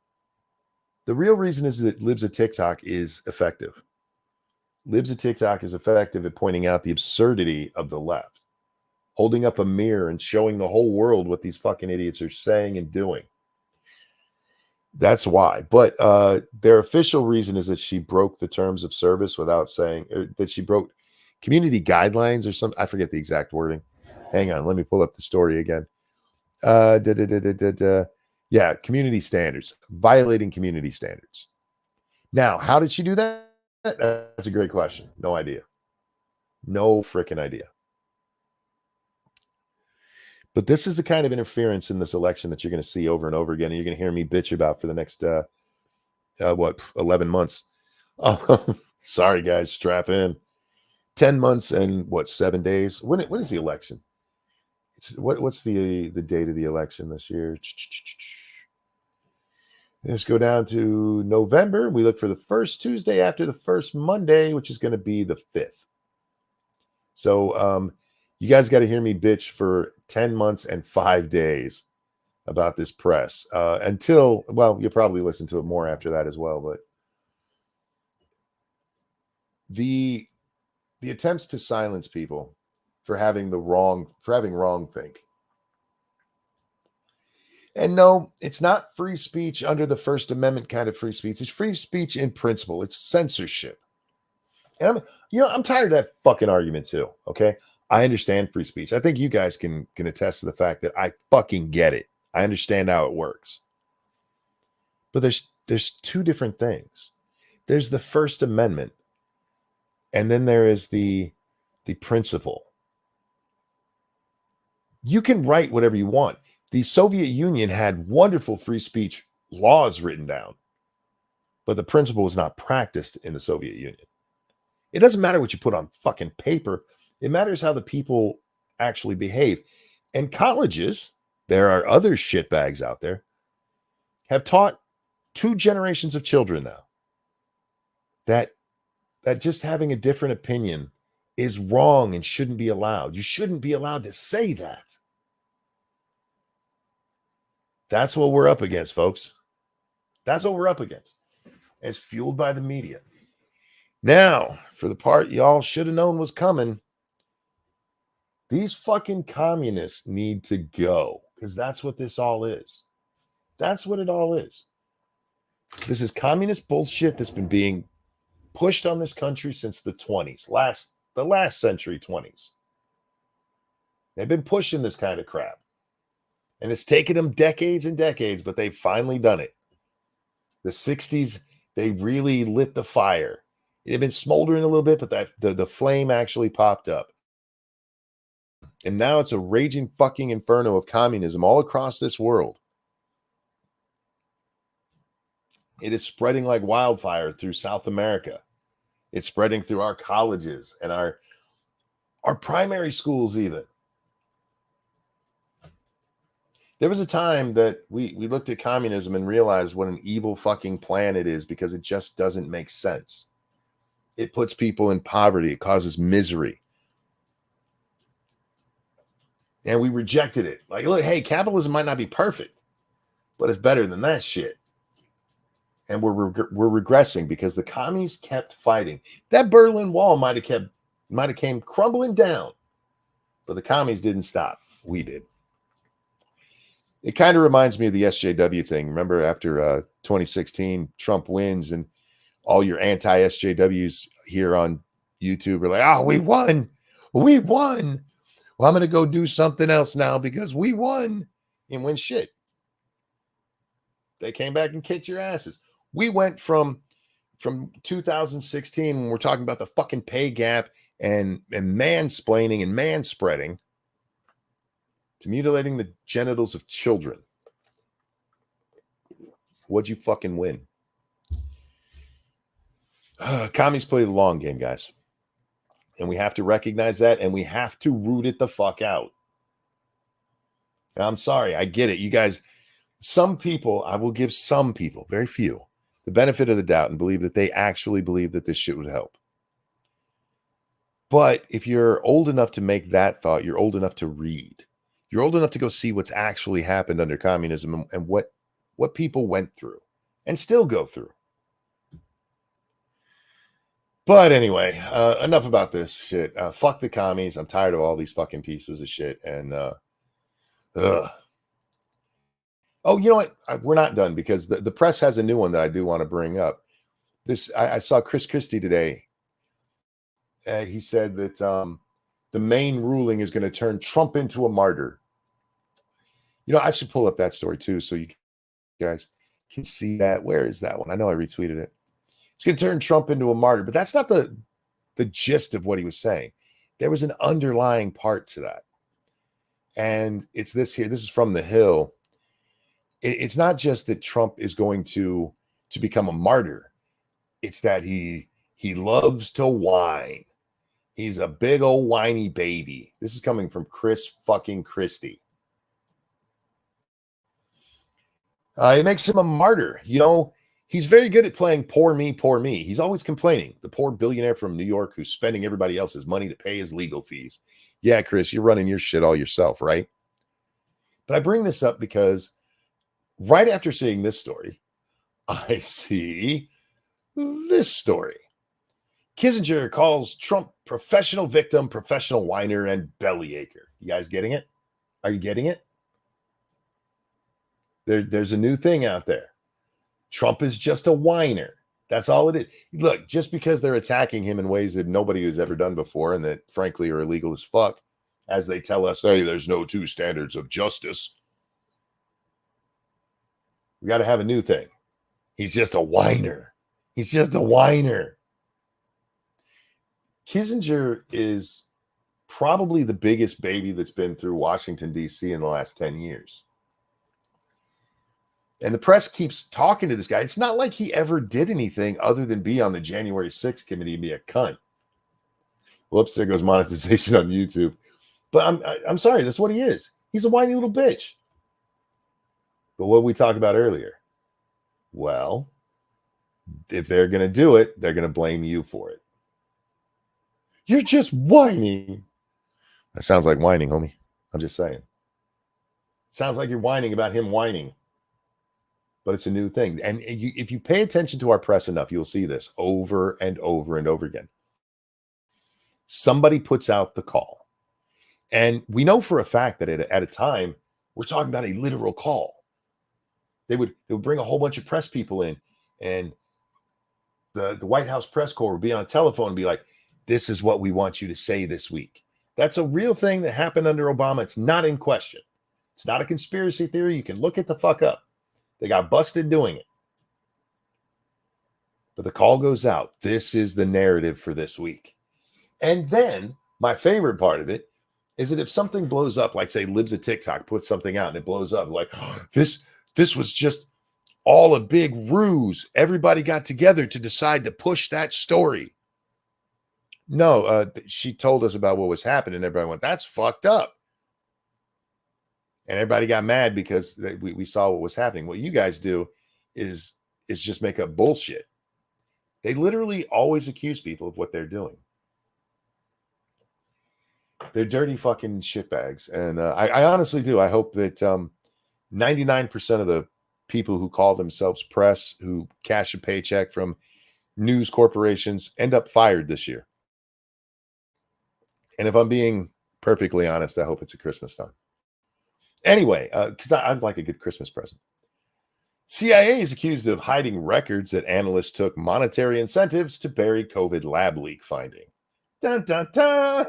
The real reason is that Libs of TikTok is effective. Libs of TikTok is effective at pointing out the absurdity of the left, holding up a mirror and showing the whole world what these fucking idiots are saying and doing. That's why. But their official reason is that she broke the terms of service without saying that she broke community guidelines or something. I forget the exact wording. Hang on. Let me pull up the story again. Yeah, community standards, violating community standards. Now, how did she do that? That's a great question. No idea. No freaking idea. But this is the kind of interference in this election that you're going to see over and over again, and you're going to hear me bitch about for the next 11 months. Sorry, guys, strap in. 10 months and 7 days? When is the election? What's the date of the election this year? Let's go down to November. We look for the first Tuesday after the first Monday, which is going to be the 5th. So you guys got to hear me bitch for 10 months and 5 days about this press until, well, you'll probably listen to it more after that as well. But the attempts to silence people for having wrong think. And no, it's not free speech under the First Amendment kind of free speech. It's free speech in principle. It's censorship. And I'm tired of that fucking argument too. Okay. I understand free speech. I think you guys can attest to the fact that I fucking get it. I understand how it works. But there's two different things. There's the First Amendment, and then there is the principle. You can write whatever you want. The Soviet Union had wonderful free speech laws written down, but the principle was not practiced in the Soviet Union. It doesn't matter what you put on fucking paper. It matters how the people actually behave. And colleges, there are other shitbags out there, have taught 2 generations of children now that just having a different opinion is wrong and shouldn't be allowed. You shouldn't be allowed to say that. That's what we're up against, folks. That's what we're up against. It's fueled by the media. Now, for the part y'all should have known was coming, these fucking communists need to go, because that's what this all is. That's what it all is. This is communist bullshit that's been being pushed on this country since the 20s, the last century 20s. They've been pushing this kind of crap. And it's taken them decades and decades, but they've finally done it. The 60s, they really lit the fire. It had been smoldering a little bit, but the flame actually popped up. And now it's a raging fucking inferno of communism all across this world. It is spreading like wildfire through South America. It's spreading through our colleges and our primary schools even. There was a time that we looked at communism and realized what an evil fucking plan it is, because it just doesn't make sense. It puts people in poverty. It causes misery. And we rejected it. Like, look, hey, capitalism might not be perfect, but it's better than that shit. And we're regressing because the commies kept fighting. That Berlin Wall might have came crumbling down, but the commies didn't stop. We did. It kind of reminds me of the SJW thing. Remember, after 2016, Trump wins, and all your anti-SJWs here on YouTube are like, "Oh, we won. We won. Well, I'm going to go do something else now because we won." And win shit. They came back and kicked your asses. We went from 2016, when we're talking about the fucking pay gap and mansplaining and manspreading, to mutilating the genitals of children. What'd you fucking win? Commies play the long game, guys. And we have to recognize that, and we have to root it the fuck out. And I'm sorry, I get it. You guys, some people, I will give some people, very few, the benefit of the doubt and believe that they actually believe that this shit would help. But if you're old enough to make that thought, you're old enough to read. You're old enough to go see what's actually happened under communism and what people went through and still go through. But anyway, enough about this shit. Fuck the commies. I'm tired of all these fucking pieces of shit. And oh, you know what? We're not done, because the press has a new one that I do want to bring up. I saw Chris Christie today. He said that the Maine ruling is going to turn Trump into a martyr. You know, I should pull up that story too, so you guys can see that. Where is that one? I know I retweeted it. It's going to turn Trump into a martyr, but that's not the gist of what he was saying. There was an underlying part to that. And it's this here. This is from The Hill. It's not just that Trump is going to become a martyr. It's that he loves to whine. He's a big old whiny baby. This is coming from Chris fucking Christie. It makes him a martyr. You know, he's very good at playing poor me, poor me. He's always complaining. The poor billionaire from New York who's spending everybody else's money to pay his legal fees. Yeah, Chris, you're running your shit all yourself, right? But I bring this up because right after seeing this story, I see this story. Kissinger calls Trump professional victim, professional whiner, and bellyacher. You guys getting it? Are you getting it? There's a new thing out there. Trump is just a whiner. That's all it is. Look, just because they're attacking him in ways that nobody has ever done before and that, frankly, are illegal as fuck, as they tell us, hey, there's no two standards of justice. We got to have a new thing. He's just a whiner. He's just a whiner. Kissinger is probably the biggest baby that's been through Washington, D.C. in the last 10 years. And the press keeps talking to this guy. It's not like he ever did anything other than be on the January 6th committee and be a cunt. Whoops, there goes monetization on YouTube. But I'm sorry, that's what he is. He's a whiny little bitch. But what we talked about earlier, well, if they're going to do it, they're going to blame you for it. You're just whining. That sounds like whining, homie. I'm just saying. Sounds like you're whining about him whining. But it's a new thing. And if you pay attention to our press enough, you'll see this over and over and over again. Somebody puts out the call. And we know for a fact that at a time, we're talking about a literal call. They would bring a whole bunch of press people in, and the White House press corps would be on a telephone and be like, this is what we want you to say this week. That's a real thing that happened under Obama. It's not in question. It's not a conspiracy theory. You can look it the fuck up. They got busted doing it. But the call goes out. This is the narrative for this week. And then my favorite part of it is that if something blows up, like say Libs of TikTok puts something out and it blows up, like, oh, this was just all a big ruse. Everybody got together to decide to push that story. No, she told us about what was happening. Everybody went, that's fucked up. And everybody got mad because we saw what was happening. What you guys do is just make up bullshit. They literally always accuse people of what they're doing. They're dirty fucking shitbags. And I honestly do. I hope that 99% of the people who call themselves press, who cash a paycheck from news corporations, end up fired this year. And if I'm being perfectly honest, I hope it's a Christmas time. Anyway, because I'd like a good Christmas present. CIA is accused of hiding records that analysts took monetary incentives to bury COVID lab leak finding. Dun, dun, dun.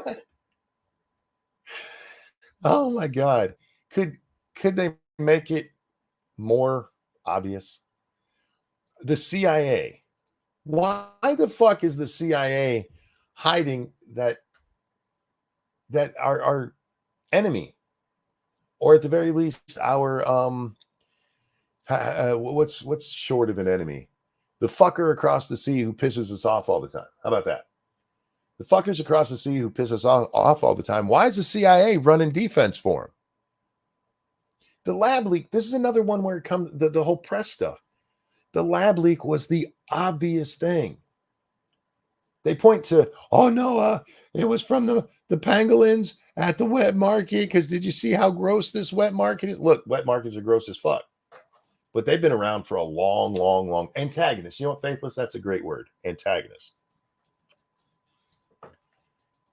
Oh my God. Could they make it more obvious? The CIA. Why the fuck is the CIA hiding that our enemy, or at the very least our what's short of an enemy? The fucker across the sea who pisses us off all the time. How about that? The fuckers across the sea who piss us off all the time. Why is the CIA running defense for him? The lab leak, this is another one where it comes, the whole press stuff. The lab leak was the obvious thing. They point to, oh no, it was from the pangolins at the wet market, because did you see how gross this wet market is? Look, wet markets are gross as fuck. But they've been around for a long antagonist. You know what, Faithless? That's a great word. Antagonist.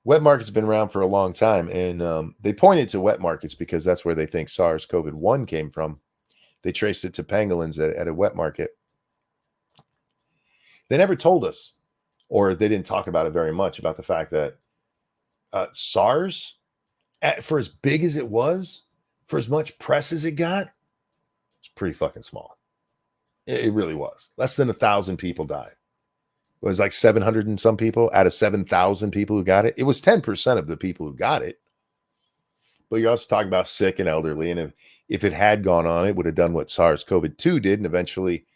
Wet markets have been around for a long time, and they pointed to wet markets because that's where they think SARS-CoV-1 came from. They traced it to pangolins at a wet market. They never told us, or they didn't talk about it very much, about the fact that SARS, for as big as it was, for as much press as it got, it's pretty fucking small. It really was. Less than 1,000 people died. It was like 700 and some people out of 7,000 people who got it. It was 10% of the people who got it. But you're also talking about sick and elderly. And if it had gone on, it would have done what SARS-CoV-2 did and eventually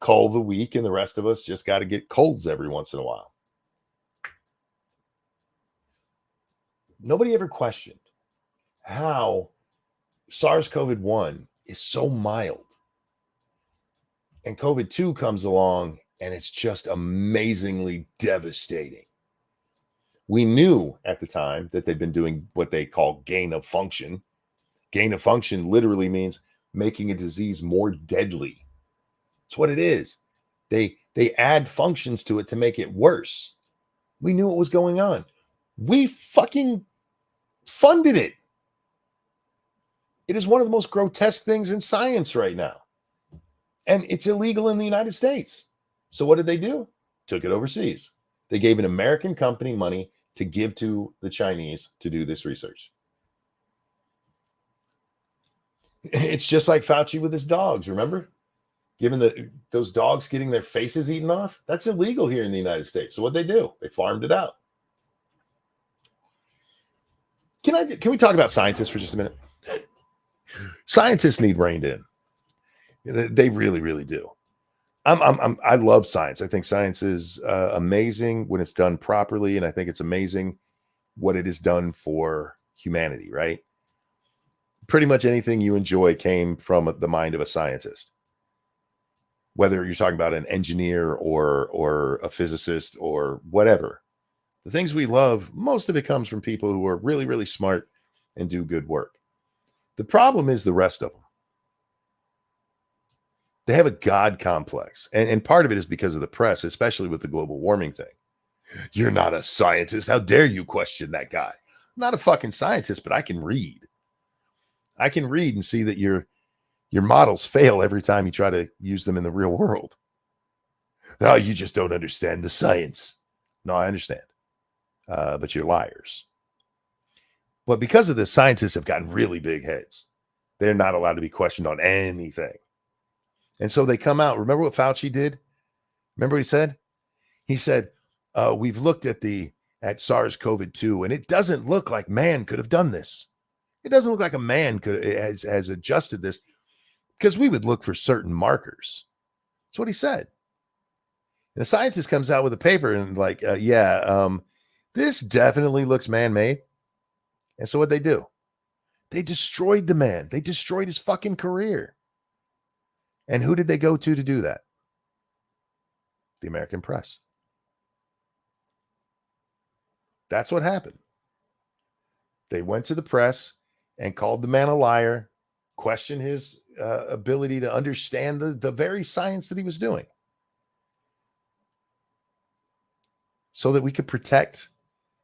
cull the weak, and the rest of us just got to get colds every once in a while. Nobody ever questioned how SARS-CoV-1 is so mild. And COVID-2 comes along, and it's just amazingly devastating. We knew at the time that they'd been doing what they call gain of function. Gain of function literally means making a disease more deadly. It's what it is. They add functions to it to make it worse. We knew what was going on. We fucking funded it. It is one of the most grotesque things in science right now. And it's illegal in the United States. So what did they do? Took it overseas. They gave an American company money to give to the Chinese to do this research. It's just like Fauci with his dogs, remember? Given those dogs getting their faces eaten off, that's illegal here in the United States. So what they do? They farmed it out. Can we talk about scientists for just a minute? Scientists need reined in. They really, really do. I love science. I think science is amazing when it's done properly, and I think it's amazing what it has done for humanity. Right? Pretty much anything you enjoy came from the mind of a scientist. Whether you're talking about an engineer or a physicist or whatever, the things we love, most of it comes from people who are really, really smart and do good work. The problem is the rest of them. They have a God complex. And part of it is because of the press, especially with the global warming thing. You're not a scientist. How dare you question that guy? I'm not a fucking scientist, but I can read. I can read and see that your models fail every time you try to use them in the real world. No, you just don't understand the science. No, I understand. But you're liars. But because of this, scientists have gotten really big heads. They're not allowed to be questioned on anything. And so they come out. Remember what Fauci did? Remember what he said? He said, we've looked at SARS-CoV-2, and it doesn't look like man could have done this. It doesn't look like a man has adjusted this, because we would look for certain markers. That's what he said. And the scientist comes out with a paper and like, this definitely looks man-made. And so what'd they do? They destroyed the man. They destroyed his fucking career. And who did they go to do that? The American press. That's what happened. They went to the press and called the man a liar, questioned his ability to understand the very science that he was doing, so that we could protect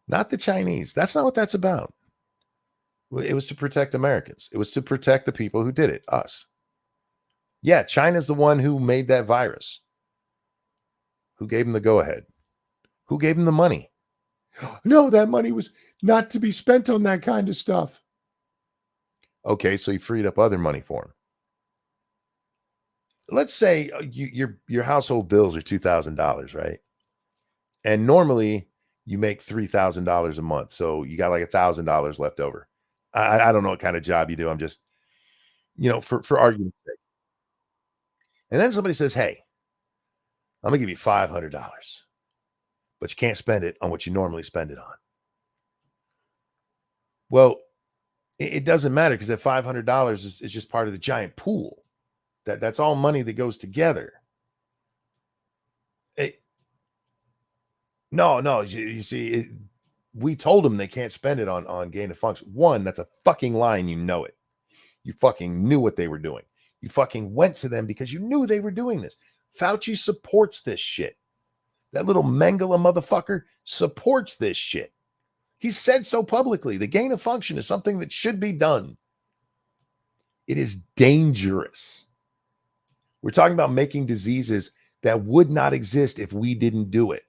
not the Chinese. That's not what that's about. It was to protect Americans. It was to protect the people who did it, us. Yeah, China's the one who made that virus. Who gave him the go-ahead? Who gave him the money? No, that money was not to be spent on that kind of stuff. Okay, so he freed up other money for him. Let's say your household bills are $2,000, right? And normally you make $3,000 a month, so you got like $1,000 left over. I don't know what kind of job you do. I'm just, for argument's sake. And then somebody says, "Hey, I'm gonna give you $500, but you can't spend it on what you normally spend it on." Well, it doesn't matter, because that $500 is just part of the giant pool. That's all money that goes together. No, you see, we told them they can't spend it on gain of function. One, that's a fucking lie, and you know it. You fucking knew what they were doing. You fucking went to them because you knew they were doing this. Fauci supports this shit. That little Mengele motherfucker supports this shit. He said so publicly. The gain of function is something that should be done. It is dangerous. We're talking about making diseases that would not exist if we didn't do it,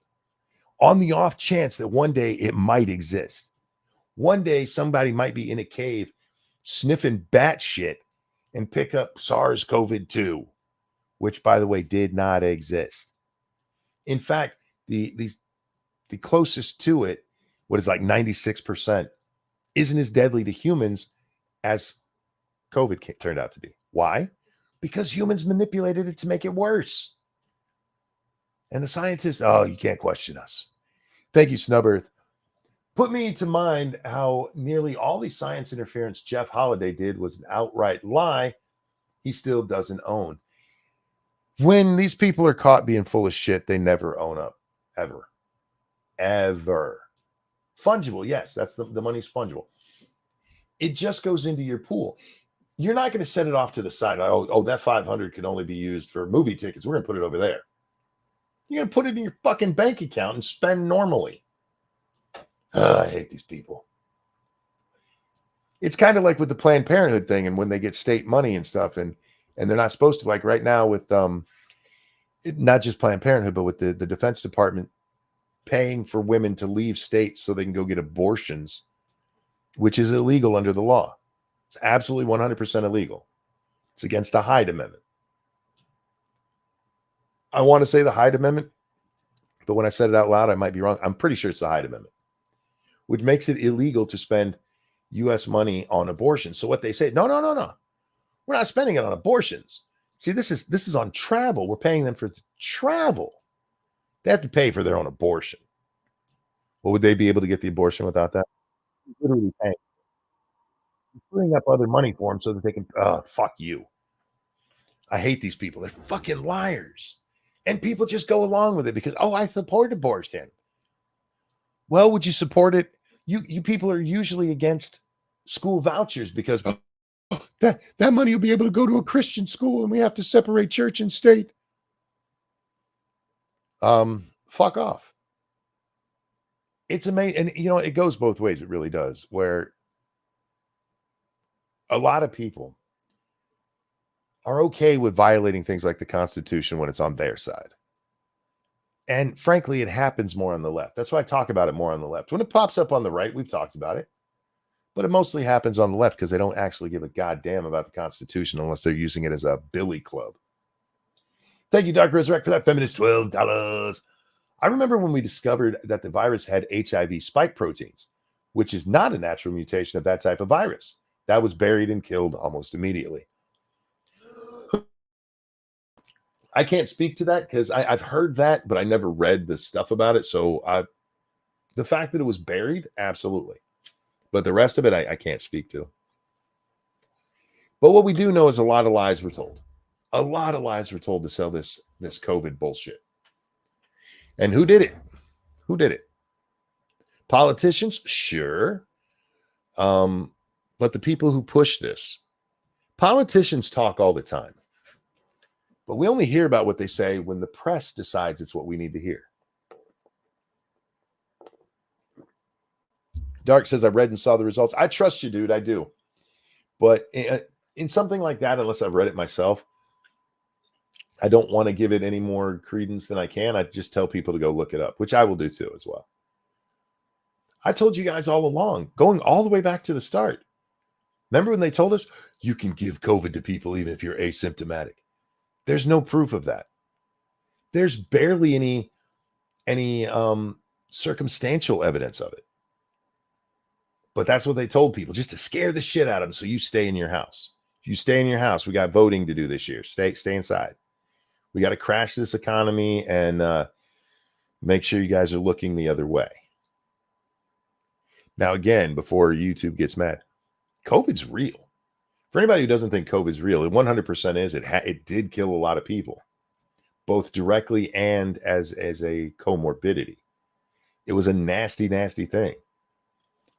on the off chance that one day it might exist. One day somebody might be in a cave sniffing bat shit and pick up SARS-CoV-2, which, by the way, did not exist. In fact, the closest to it, what is like 96%, isn't as deadly to humans as COVID turned out to be. Why? Because humans manipulated it to make it worse. And the scientists, oh, you can't question us. Thank you, Snub Earth. Put me to mind how nearly all the science interference Jeff Holiday did was an outright lie he still doesn't own. When these people are caught being full of shit, they never own up. Ever. Ever. Fungible, yes, that's the money's fungible. It just goes into your pool. You're not going to set it off to the side. Oh, that 500 can only be used for movie tickets. We're going to put it over there. You're going to put it in your fucking bank account and spend normally. I hate these people. It's kind of like with the Planned Parenthood thing, and when they get state money and stuff, and they're not supposed to, like right now with not just Planned Parenthood, but with the Defense Department paying for women to leave states so they can go get abortions, which is illegal under the law. It's absolutely 100% illegal. It's against the Hyde Amendment. I want to say the Hyde Amendment, but when I said it out loud, I might be wrong. I'm pretty sure it's the Hyde Amendment, which makes it illegal to spend U.S. money on abortions. So what they say, no. We're not spending it on abortions. See, this is on travel. We're paying them for travel. They have to pay for their own abortion. Well, would they be able to get the abortion without that? Literally paying, freeing up other money for them so that they can. Fuck you. I hate these people. They're fucking liars, and people just go along with it because I support abortion. Well, would you support it? You people are usually against school vouchers because that money will be able to go to a Christian school, and we have to separate church and state. Fuck off. It's amazing. And it goes both ways. It really does. Where a lot of people are okay with violating things like the Constitution when it's on their side. And frankly, it happens more on the left. That's why I talk about it more on the left. When it pops up on the right, we've talked about it. But it mostly happens on the left because they don't actually give a goddamn about the Constitution unless they're using it as a billy club. Thank you, Dark Resurrect, for that feminist $12. I remember when we discovered that the virus had HIV spike proteins, which is not a natural mutation of that type of virus. That was buried and killed almost immediately. I can't speak to that because I've heard that, but I never read the stuff about it. So the fact that it was buried, absolutely. But the rest of it, I can't speak to. But what we do know is a lot of lies were told. A lot of lies were told to sell this COVID bullshit. And who did it? Who did it? Politicians? Sure. But the people who push this, politicians talk all the time. But we only hear about what they say when the press decides it's what we need to hear. Dark says, I read and saw the results. I trust you, dude. I do. But in something like that, unless I've read it myself, I don't want to give it any more credence than I can. I just tell people to go look it up, which I will do too as well. I told you guys all along, going all the way back to the start. Remember when they told us you can give COVID to people even if you're asymptomatic? There's no proof of that. There's barely any circumstantial evidence of it. But that's what they told people, just to scare the shit out of them. So you stay in your house. If you stay in your house, we got voting to do this year. Stay inside. We got to crash this economy and make sure you guys are looking the other way. Now, again, before YouTube gets mad, COVID's real. For anybody who doesn't think COVID's real, it 100% is. It did kill a lot of people, both directly and as a comorbidity. It was a nasty, nasty thing.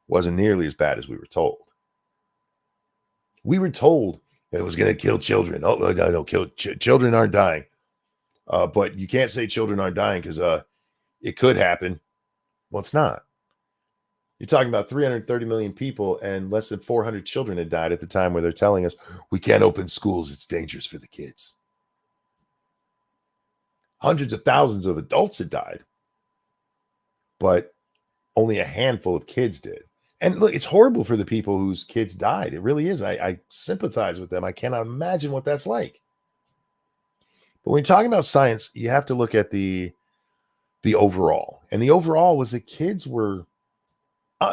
Wasn't nearly as bad as we were told. We were told that it was going to kill children. Oh, no, children aren't dying. But you can't say children aren't dying because it could happen. Well, it's not. You're talking about 330 million people and less than 400 children had died at the time where they're telling us we can't open schools. It's dangerous for the kids. Hundreds of thousands of adults had died, but only a handful of kids did. And look, it's horrible for the people whose kids died. It really is. I sympathize with them. I cannot imagine what that's like. But when you're talking about science, you have to look at the overall. And the overall was that kids were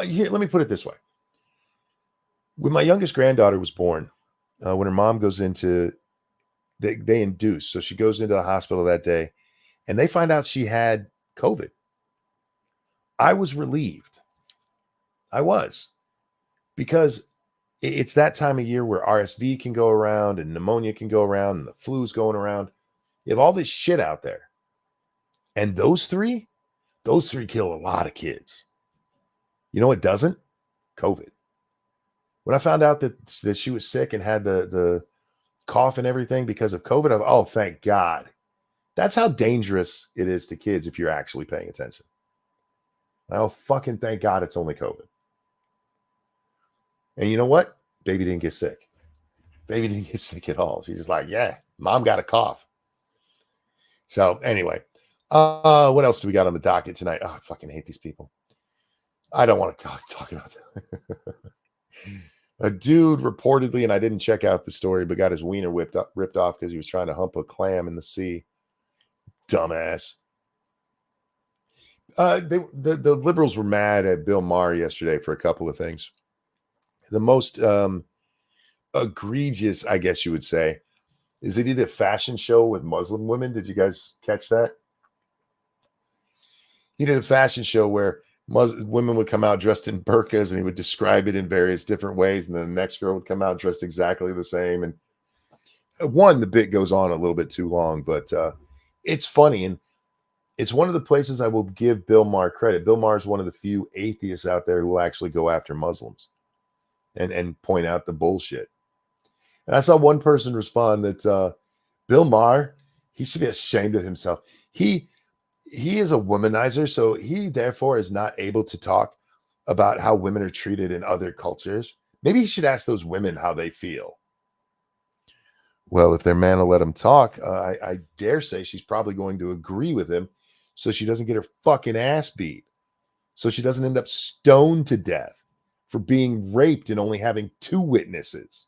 here, let me put it this way. When my youngest granddaughter was born, when her mom goes into, they induce. So she goes into the hospital that day and they find out she had COVID. I was relieved. I was. Because it's that time of year where RSV can go around and pneumonia can go around and the flu's going around. You have all this shit out there. And those three kill a lot of kids. You know what doesn't? COVID. When I found out that she was sick and had the cough and everything because of COVID, thank God. That's how dangerous it is to kids if you're actually paying attention. Oh, fucking thank God it's only COVID. And you know what? Baby didn't get sick. Baby didn't get sick at all. She's just like, yeah, mom got a cough. So anyway, what else do we got on the docket tonight? Oh, I fucking hate these people. I don't want to talk about that. A dude reportedly, and I didn't check out the story, but got his wiener ripped off because he was trying to hump a clam in the sea. Dumbass. The liberals were mad at Bill Maher yesterday for a couple of things. The most egregious, I guess you would say, is he did a fashion show with Muslim women. Did you guys catch that? He did a fashion show where women would come out dressed in burqas, and he would describe it in various different ways. And then the next girl would come out dressed exactly the same. And the bit goes on a little bit too long, but it's funny. And it's one of the places I will give Bill Maher credit. Bill Maher is one of the few atheists out there who will actually go after Muslims and point out the bullshit. And I saw one person respond that Bill Maher, he should be ashamed of himself. He is a womanizer, so he therefore is not able to talk about how women are treated in other cultures. Maybe he should ask those women how they feel. Well, if their man will let him talk, I dare say she's probably going to agree with him so she doesn't get her fucking ass beat. So she doesn't end up stoned to death for being raped and only having 2 witnesses.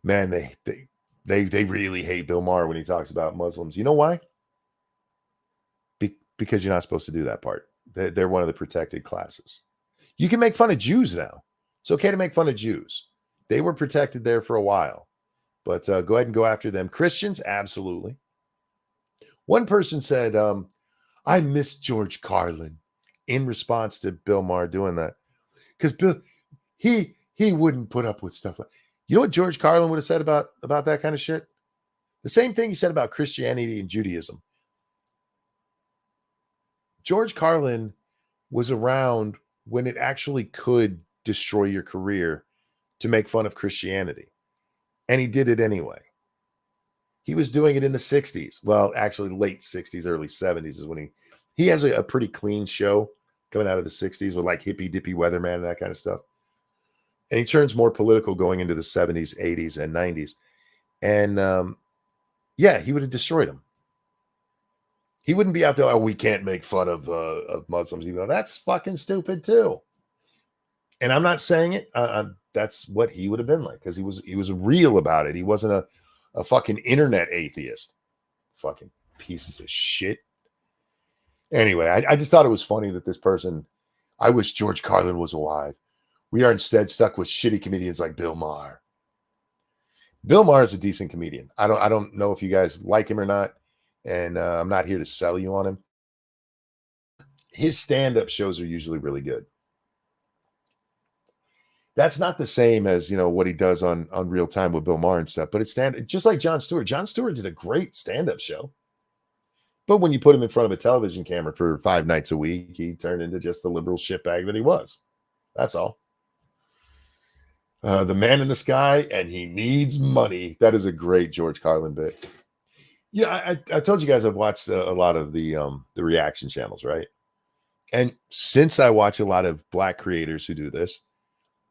Man, they really hate Bill Maher when he talks about Muslims. You know why? Because you're not supposed to do that part. They're one of the protected classes. You can make fun of Jews now. It's okay to make fun of Jews. They were protected there for a while. But go ahead and go after them. Christians, absolutely. One person said, I miss George Carlin in response to Bill Maher doing that. Because Bill, he wouldn't put up with stuff like. You know what George Carlin would have said about that kind of shit? The same thing he said about Christianity and Judaism. George Carlin was around when it actually could destroy your career to make fun of Christianity. And he did it anyway. He was doing it in the 60s. Well, actually late 60s, early 70s is when he has a pretty clean show coming out of the 60s with like Hippy Dippy Weatherman and that kind of stuff. And he turns more political going into the 70s, 80s, and 90s. And he would have destroyed him. He wouldn't be out there, we can't make fun of Muslims. You know, that's fucking stupid too. And I'm not saying it. That's what he would have been like because he was real about it. He wasn't a fucking internet atheist. Fucking pieces of shit. Anyway, I just thought it was funny that this person, I wish George Carlin was alive. We are instead stuck with shitty comedians like Bill Maher. Bill Maher is a decent comedian. I don't know if you guys like him or not, and I'm not here to sell you on him. His stand-up shows are usually really good. That's not the same as what he does on Real Time with Bill Maher and stuff, but it's just like Jon Stewart. Jon Stewart did a great stand-up show, but when you put him in front of a television camera for 5 nights a week, he turned into just the liberal shitbag that he was. That's all. The Man in the Sky, and he needs money. That is a great George Carlin bit. Yeah, I told you guys I've watched a lot of the reaction channels, right? And since I watch a lot of Black creators who do this,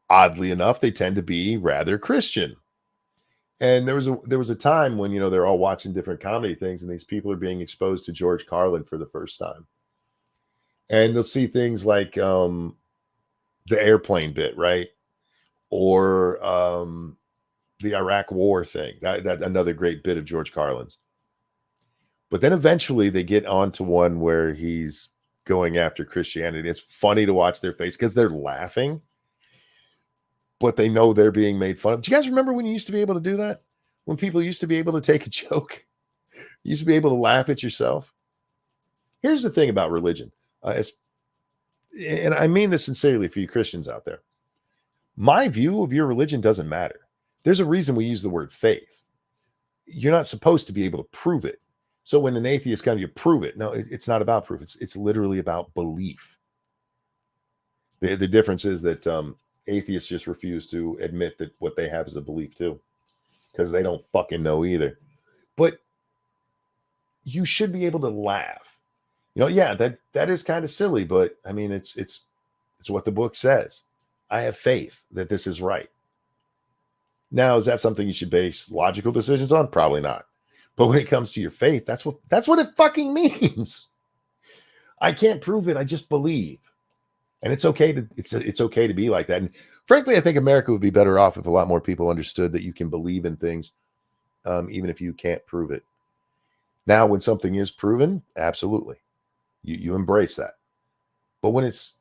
oddly enough, they tend to be rather Christian. And there was a time when they're all watching different comedy things, and these people are being exposed to George Carlin for the first time, and they'll see things like the airplane bit, right? Or the Iraq War thing. That another great bit of George Carlin's. But then eventually they get onto one where he's going after Christianity. It's funny to watch their face because they're laughing, but they know they're being made fun of. Do you guys remember when you used to be able to do that? When people used to be able to take a joke? You used to be able to laugh at yourself? Here's the thing about religion. And I mean this sincerely for you Christians out there. My view of your religion doesn't matter. There's a reason we use the word faith. You're not supposed to be able to prove it. So when an atheist comes, you prove it. No, it's not about proof. It's literally about belief. The difference is that atheists just refuse to admit that what they have is a belief too, because they don't fucking know either. But you should be able to laugh. Yeah, that is kind of silly, but I mean, it's what the book says. I have faith that this is right. Now, is that something you should base logical decisions on? Probably not. But when it comes to your faith, that's what it fucking means. I can't prove it. I just believe. And it's okay to be like that. And frankly, I think America would be better off if a lot more people understood that you can believe in things, even if you can't prove it. Now, when something is proven, absolutely. You embrace that. But when it's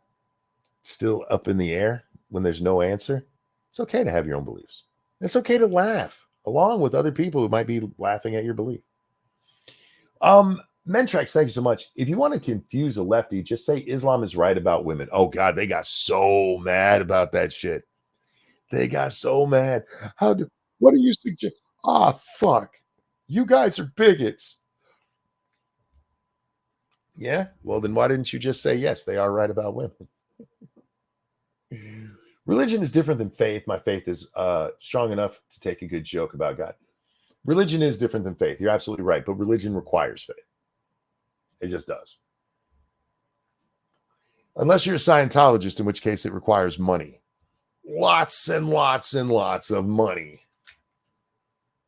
still up in the air, when there's no answer, it's okay to have your own beliefs. It's okay to laugh along with other people who might be laughing at your belief. Mentrax, thank you so much. If you want to confuse a lefty, just say Islam is right about women. Oh God, they got so mad about that shit. They got so mad. What do you suggest? Ah, fuck. You guys are bigots. Yeah. Well, then why didn't you just say yes? They are right about women. Religion is different than faith. My faith is strong enough to take a good joke about God. Religion is different than faith. You're absolutely right. But religion requires faith. It just does. Unless you're a Scientologist, in which case it requires money. Lots and lots and lots of money.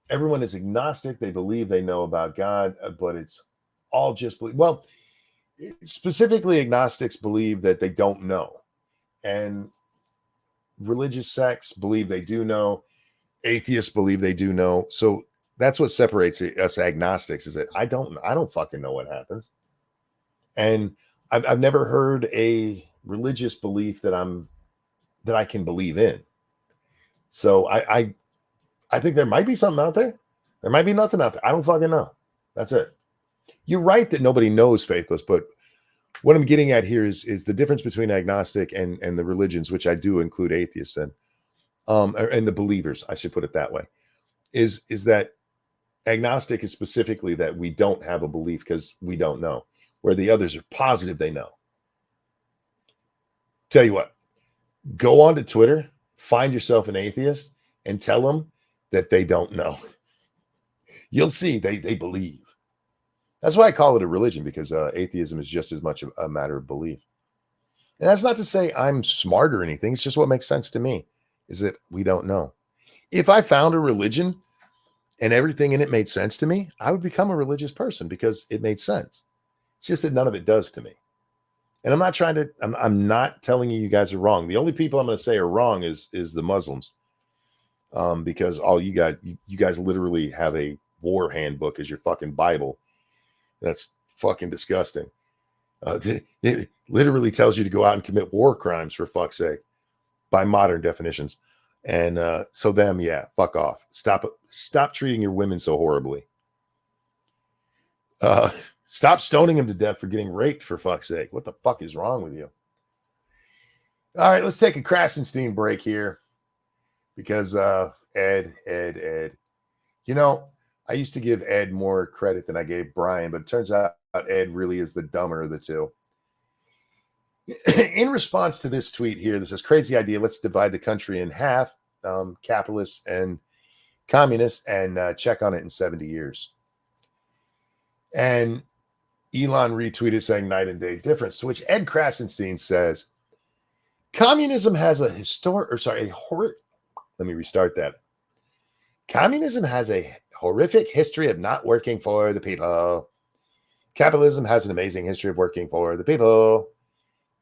Everyone is agnostic. They believe they know about God, but it's all just belief. Well, specifically, agnostics believe that they don't know. And religious sects believe they do know. Atheists believe they do know. So that's what separates us agnostics, is that I don't fucking know what happens. And I've never heard a religious belief that I can believe in. So I think there might be something out there. There might be nothing out there. I don't fucking know. That's it. You're right that nobody knows faithless, but what I'm getting at here is the difference between agnostic and the religions, which I do include atheists in, and the believers, I should put it that way, is that agnostic is specifically that we don't have a belief because we don't know, where the others are positive they know. Tell you what, go on to Twitter, find yourself an atheist, and tell them that they don't know. You'll see they believe. That's why I call it a religion, because atheism is just as much a matter of belief. And that's not to say I'm smart or anything. It's just what makes sense to me, is that we don't know. If I found a religion and everything in it made sense to me, I would become a religious person because it made sense. It's just that none of it does to me. And I'm not telling you guys are wrong. The only people I'm going to say are wrong is the Muslims. Because all you guys literally have a war handbook as your fucking Bible. That's fucking disgusting. It literally tells you to go out and commit war crimes, for fuck's sake, by modern definitions. And so them, yeah, fuck off. Stop treating your women so horribly. Stop stoning them to death for getting raped, for fuck's sake. What the fuck is wrong with you? All right, let's take a Krasenstein break here. Because Ed. You know, I used to give Ed more credit than I gave Brian, but it turns out Ed really is the dumber of the two. In response to this tweet here, this is crazy idea. Let's divide the country in half, capitalists and communists, and check on it in 70 years. And Elon retweeted saying night and day difference, to which Ed Krasenstein says, communism has let me restart that. Communism has a horrific history of not working for the people. Capitalism has an amazing history of working for the people.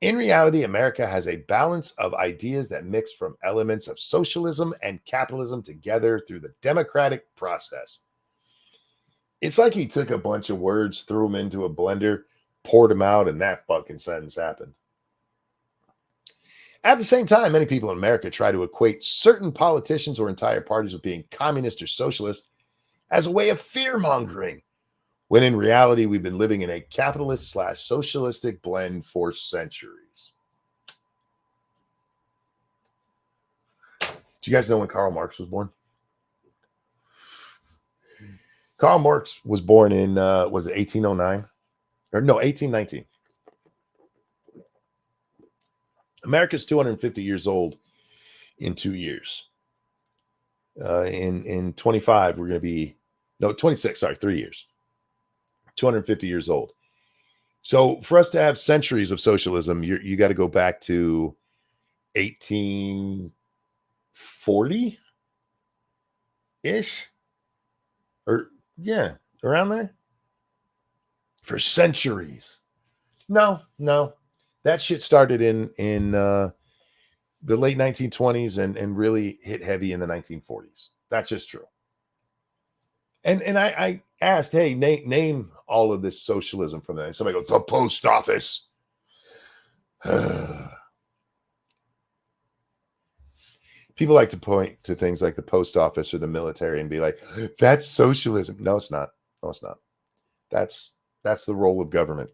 In reality, America has a balance of ideas that mix from elements of socialism and capitalism together through the democratic process. It's like he took a bunch of words, threw them into a blender, poured them out, and that fucking sentence happened. At the same time, many people in America try to equate certain politicians or entire parties with being communist or socialist as a way of fear-mongering, when in reality, we've been living in a capitalist/socialistic blend for centuries. Do you guys know when Karl Marx was born? Karl Marx was born in, was it 1809? Or no, 1819. America's 250 years old in 2 years. In 25, we're going to be, 26, 3 years. 250 years old. So for us to have centuries of socialism, you got to go back to 1840-ish? Or, yeah, around there? For centuries. No. That shit started in the late 1920s and really hit heavy in the 1940s. That's just true. And I asked, hey, name all of this socialism from that. Somebody goes, the post office. People like to point to things like the post office or the military and be like, that's socialism. No, it's not. No, it's not. That's the role of government.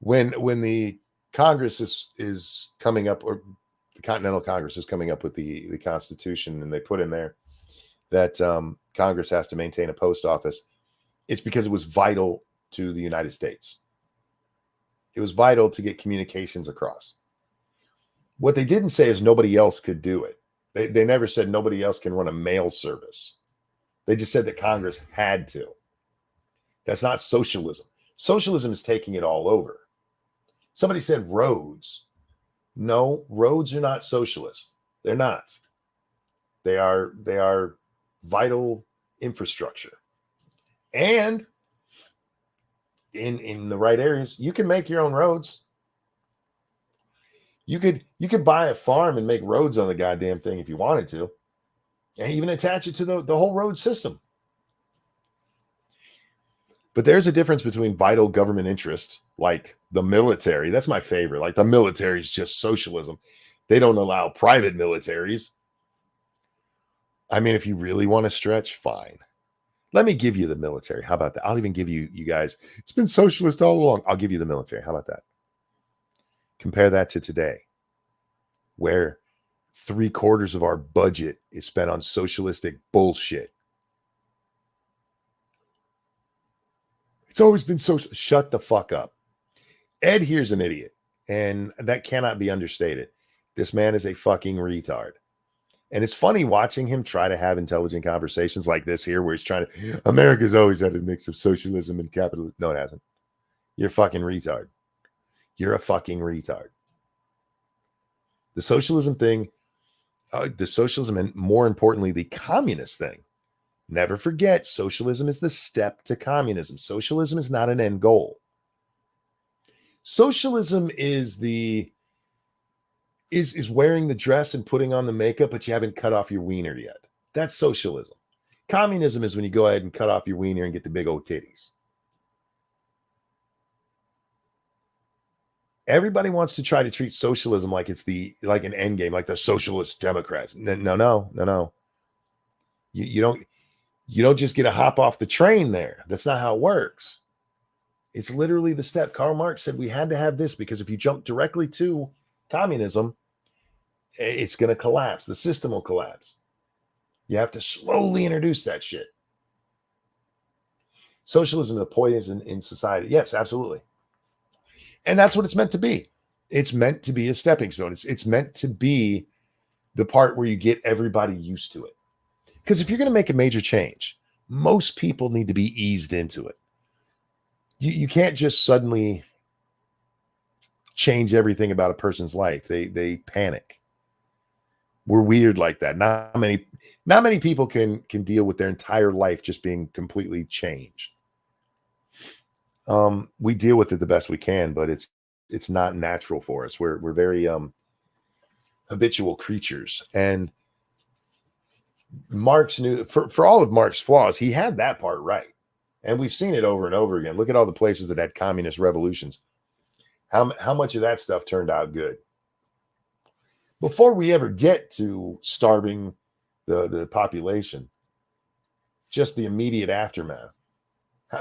When the Congress is coming up, or the Continental Congress is coming up with the Constitution, and they put in there that Congress has to maintain a post office, it's because it was vital to the United States. It was vital to get communications across. What they didn't say is nobody else could do it. They never said nobody else can run a mail service. They just said that Congress had to. That's not socialism. Socialism is taking it all over. Somebody said roads. No, roads are not socialist. They're not. They are vital infrastructure. And in the right areas, you can make your own roads. You could buy a farm and make roads on the goddamn thing if you wanted to, and even attach it to the whole road system. But there's a difference between vital government interest, like the military. That's my favorite. Like the military is just socialism. They don't allow private militaries. I mean, if you really want to stretch, fine. Let me give you the military. How about that? I'll even give you guys. It's been socialist all along. I'll give you the military. How about that? Compare that to today, where 3/4 of our budget is spent on socialistic bullshit. It's always been social. Shut the fuck up. Ed here's an idiot, and that cannot be understated. This man is a fucking retard. And it's funny watching him try to have intelligent conversations like this here, where he's trying to, America's always had a mix of socialism and capitalism. No, it hasn't. You're a fucking retard. You're a fucking retard. The socialism thing, the socialism, and more importantly, the communist thing. Never forget, socialism is the step to communism. Socialism is not an end goal. Socialism is is wearing the dress and putting on the makeup, but you haven't cut off your wiener yet. That's socialism. Communism is when you go ahead and cut off your wiener and get the big old titties. Everybody wants to try to treat socialism like it's like an end game, like the socialist Democrats. No. You don't just get to hop off the train there. That's not how it works. It's literally the step. Karl Marx said we had to have this because if you jump directly to communism, it's going to collapse. The system will collapse. You have to slowly introduce that shit. Socialism is a poison in society. Yes, absolutely. And that's what it's meant to be. It's meant to be a stepping stone. It's meant to be the part where you get everybody used to it. Because if you're going to make a major change, most people need to be eased into it. You can't just suddenly change everything about a person's life. They panic. We're weird like that. Not many people can deal with their entire life just being completely changed. We deal with it the best we can, but it's not natural for us. We're very habitual creatures. And Marx knew, for all of Marx's flaws, he had that part right. And we've seen it over and over again. Look at all the places that had communist revolutions. How much of that stuff turned out good? Before we ever get to starving the population, just the immediate aftermath.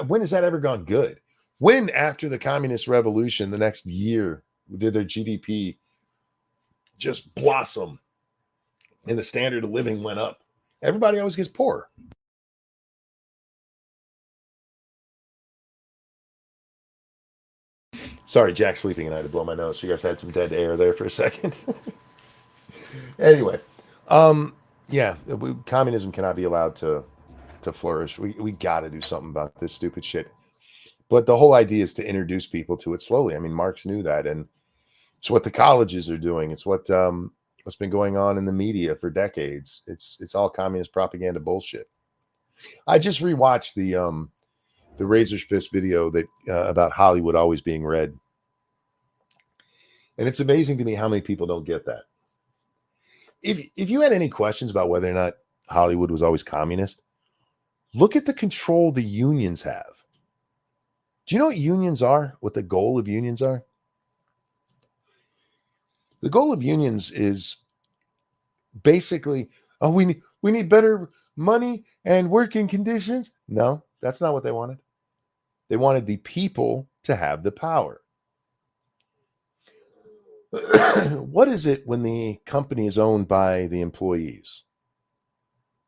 When has that ever gone good? When, after the communist revolution, the next year, did their GDP just blossom and the standard of living went up? Everybody always gets poor. Sorry, Jack's sleeping and I had to blow my nose. So you guys had some dead air there for a second. Anyway, yeah, communism cannot be allowed to flourish. We got to do something about this stupid shit. But the whole idea is to introduce people to it slowly. I mean, Marx knew that, and it's what the colleges are doing. It's what's been going on in the media for decades. It's all communist propaganda bullshit. I just rewatched the Razor's Fist video that about Hollywood always being red, and it's amazing to me how many people don't get that. If you had any questions about whether or not Hollywood was always communist, look at the control the unions have. Do you know what unions are? What the goal of unions are? The goal of unions is Basically, oh, we need better money and working conditions. No, that's not what they wanted. They wanted the people to have the power. What is it when the company is owned by the employees?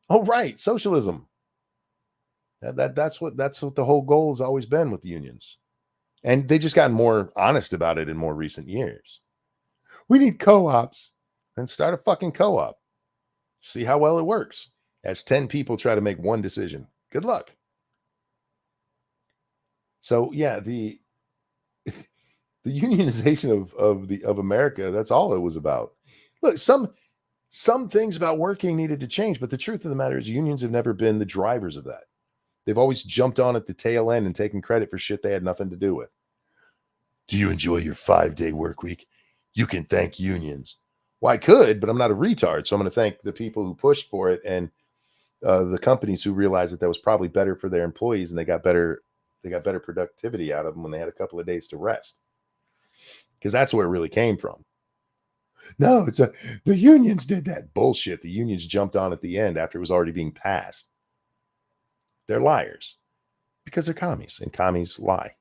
Oh, right, socialism. That's what the whole goal has always been with the unions. And they just gotten more honest about it in more recent years. We need co-ops. Then start a fucking co-op. See how well it works. As 10 people try to make one decision. Good luck. So yeah, the unionization of America, that's all it was about. Look, some things about working needed to change, but the truth of the matter is unions have never been the drivers of that. They've always jumped on at the tail end and taken credit for shit they had nothing to do with. Do you enjoy your 5-day work week? You can thank unions. Well, I could, but I'm not a retard. So I'm going to thank the people who pushed for it and the companies who realized that was probably better for their employees and they got better productivity out of them when they had a couple of days to rest. Because that's where it really came from. No, the unions did that bullshit. The unions jumped on at the end after it was already being passed. They're liars because they're commies, and commies lie.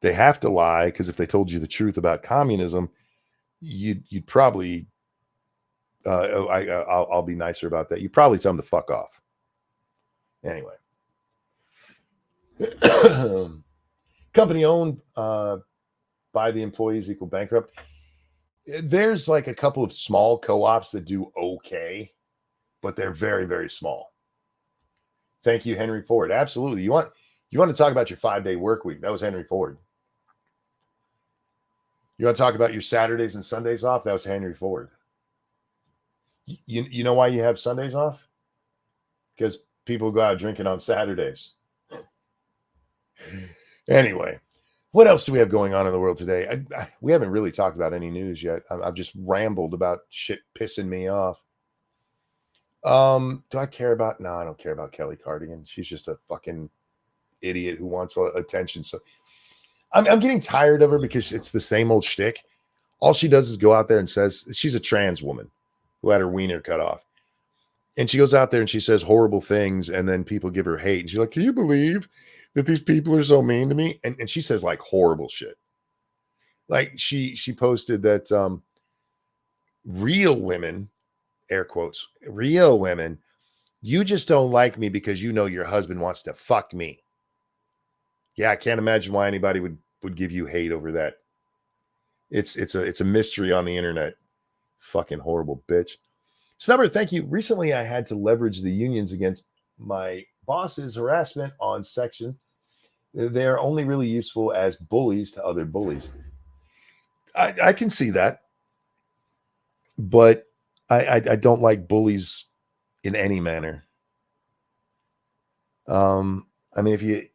They have to lie because if they told you the truth about communism, you'd probably I'll be nicer about that. You'd probably tell them to fuck off. Anyway, company owned by the employees equal bankrupt. There's like a couple of small co-ops that do okay, but they're very, very small. Thank you, Henry Ford. Absolutely. You want to talk about your 5-day work week? That was Henry Ford. You want to talk about your Saturdays and Sundays off? That was Henry Ford. You know why you have Sundays off? Because people go out drinking on Saturdays. Anyway, what else do we have going on in the world today? We haven't really talked about any news yet. I've just rambled about shit pissing me off. Do I care about? No, I don't care about Kelly Cardigan. She's just a fucking idiot who wants attention. So I'm getting tired of her because it's the same old shtick. All she does is go out there and says she's a trans woman who had her wiener cut off. And she goes out there and she says horrible things, and then people give her hate. And she's like, can you believe that these people are so mean to me? And she says like horrible shit. Like she posted that real women, air quotes, real women, you just don't like me because you know your husband wants to fuck me. Yeah, I can't imagine why anybody would give you hate over that. It's a mystery on the internet. Fucking horrible bitch. Snubber, thank you. Recently, I had to leverage the unions against my boss's harassment on section. They are only really useful as bullies to other bullies. I can see that, but I don't like bullies in any manner. I mean, if you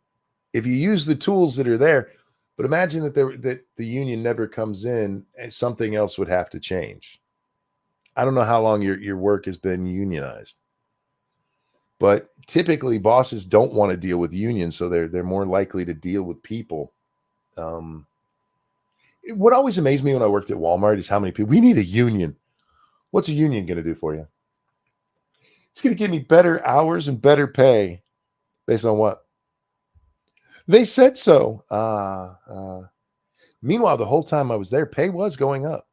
use the tools that are there, but imagine that the union never comes in, and something else would have to change. I don't know how long your work has been unionized, but typically bosses don't want to deal with unions, so they're more likely to deal with people. What always amazed me when I worked at Walmart is how many people, we need a union. What's a union going to do for you? It's going to give me better hours and better pay. Based on what? They said so. Meanwhile, the whole time I was there, pay was going up.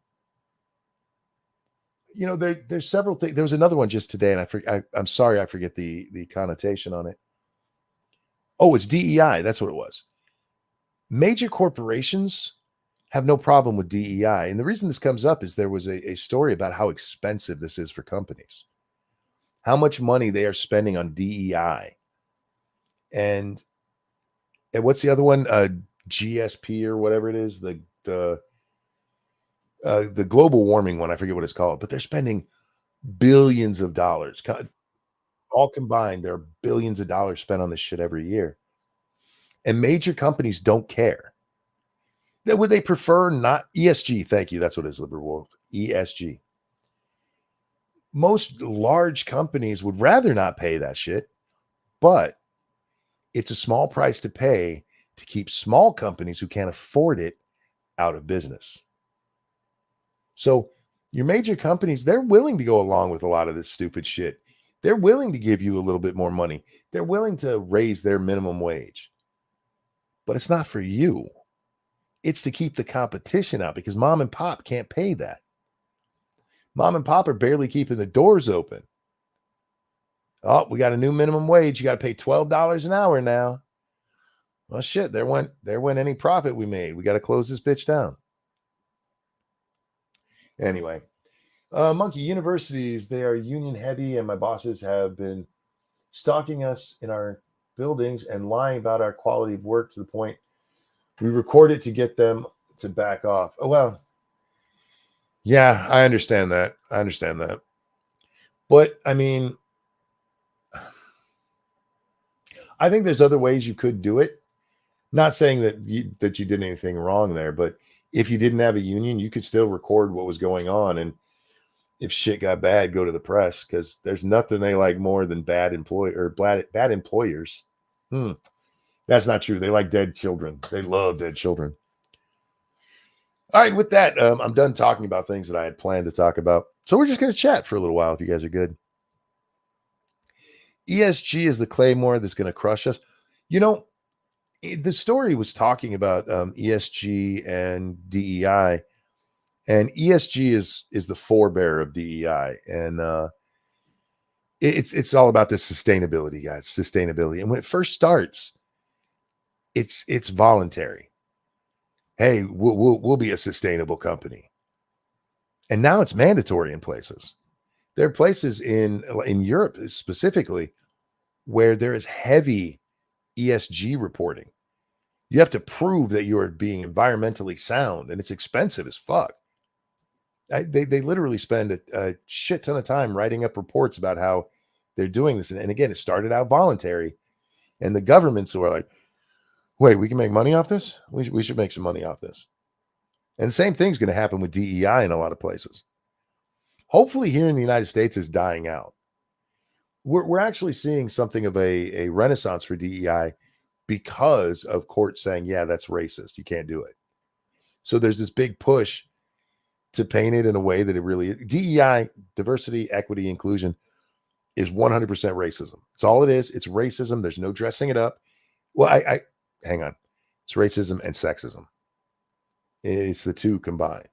You know, there's several things. There was another one just today, and I'm sorry, I forget the connotation on it. Oh, it's DEI. That's what it was. Major corporations have no problem with DEI. And the reason this comes up is there was a story about how expensive this is for companies, how much money they are spending on DEI. And what's the other one? GSP or whatever it is, the global warming one. I forget what it's called, but they're spending billions of dollars. All combined, there are billions of dollars spent on this shit every year. And major companies don't care. Would they prefer not ESG? Thank you. That's what it is, Liberal Wolf. ESG. Most large companies would rather not pay that shit, but it's a small price to pay to keep small companies who can't afford it out of business. So Your major companies, they're willing to go along with a lot of this stupid shit. They're willing to give you a little bit more money. They're willing to raise their minimum wage. But it's not for you. It's to keep the competition out because mom and pop can't pay that. Mom and pop are barely keeping the doors open. Oh, we got a new minimum wage. You got to pay $12 an hour now. Well, shit, there went any profit we made. We got to close this bitch down. Anyway, Monkey universities, they are union heavy, and my bosses have been stalking us in our buildings and lying about our quality of work to the point we record it to get them to back off. Oh, well, yeah, I understand that. But I mean, I think there's other ways you could do it. Not saying that you did anything wrong there, but if you didn't have a union, you could still record what was going on, and if shit got bad, go to the press, because there's nothing they like more than bad employers. That's not true. They like dead children. They love dead children. All right, with that, I'm done talking about things that I had planned to talk about. So we're just going to chat for a little while if you guys are good. ESG is the claymore that's going to crush us. You know, the story was talking about ESG and DEI, and ESG is the forebearer of DEI, and it's all about this sustainability, guys. Sustainability, and when it first starts, it's voluntary. Hey, we'll be a sustainable company, and now it's mandatory in places. There are places in Europe specifically where there is heavy ESG reporting. You have to prove that you are being environmentally sound, and it's expensive as fuck. They literally spend a shit ton of time writing up reports about how they're doing this. And again, it started out voluntary, and the governments were like, wait, we can make money off this? We should make some money off this. And the same thing's going to happen with DEI in a lot of places. Hopefully here in the United States is dying out. We're actually seeing something of a renaissance for DEI because of courts saying, yeah, that's racist. You can't do it. So there's this big push to paint it in a way that it really is. DEI, diversity, equity, inclusion, is 100% racism. It's all it is. It's racism. There's no dressing it up. Well, I hang on. It's racism and sexism. It's the two combined.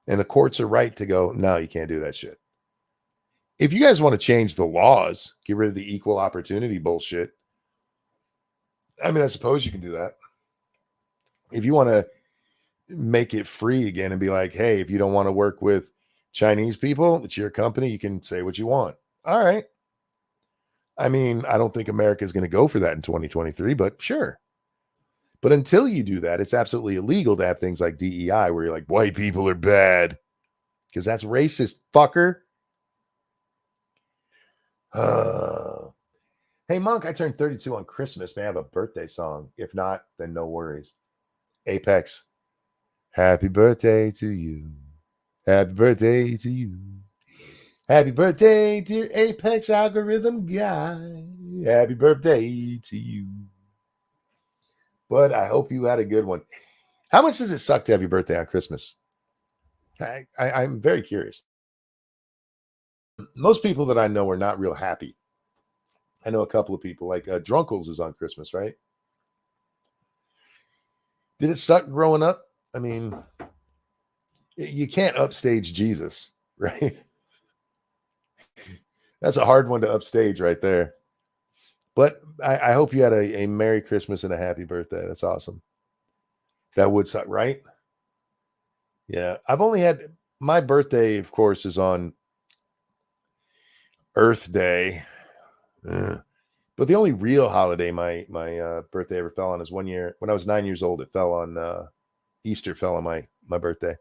And the courts are right to go, no, you can't do that shit. If you guys want to change the laws, get rid of the equal opportunity bullshit, I mean, I suppose you can do that. If you want to make it free again and be like, hey, if you don't want to work with Chinese people, it's your company, you can say what you want. All right. I mean, I don't think America is going to go for that in 2023, but sure. But until you do that, it's absolutely illegal to have things like DEI where you're like, white people are bad, because that's racist, fucker. Hey, Monk, I turned 32 on Christmas. May I have a birthday song? If not, then no worries. Apex, happy birthday to you. Happy birthday to you. Happy birthday, dear Apex Algorithm Guy. Happy birthday to you. But I hope you had a good one. How much does it suck to have your birthday on Christmas? I'm very curious. Most people that I know are not real happy. I know a couple of people, like Drunkles is on Christmas, right? Did it suck growing up? I mean, you can't upstage Jesus, right? That's a hard one to upstage right there. But I hope you had a Merry Christmas and a happy birthday. That's awesome. That would suck, right? Yeah. I've only had my birthday, of course, is on Earth Day. But the only real holiday my birthday ever fell on is one year when I was 9 years old. It fell on Easter, fell on my birthday.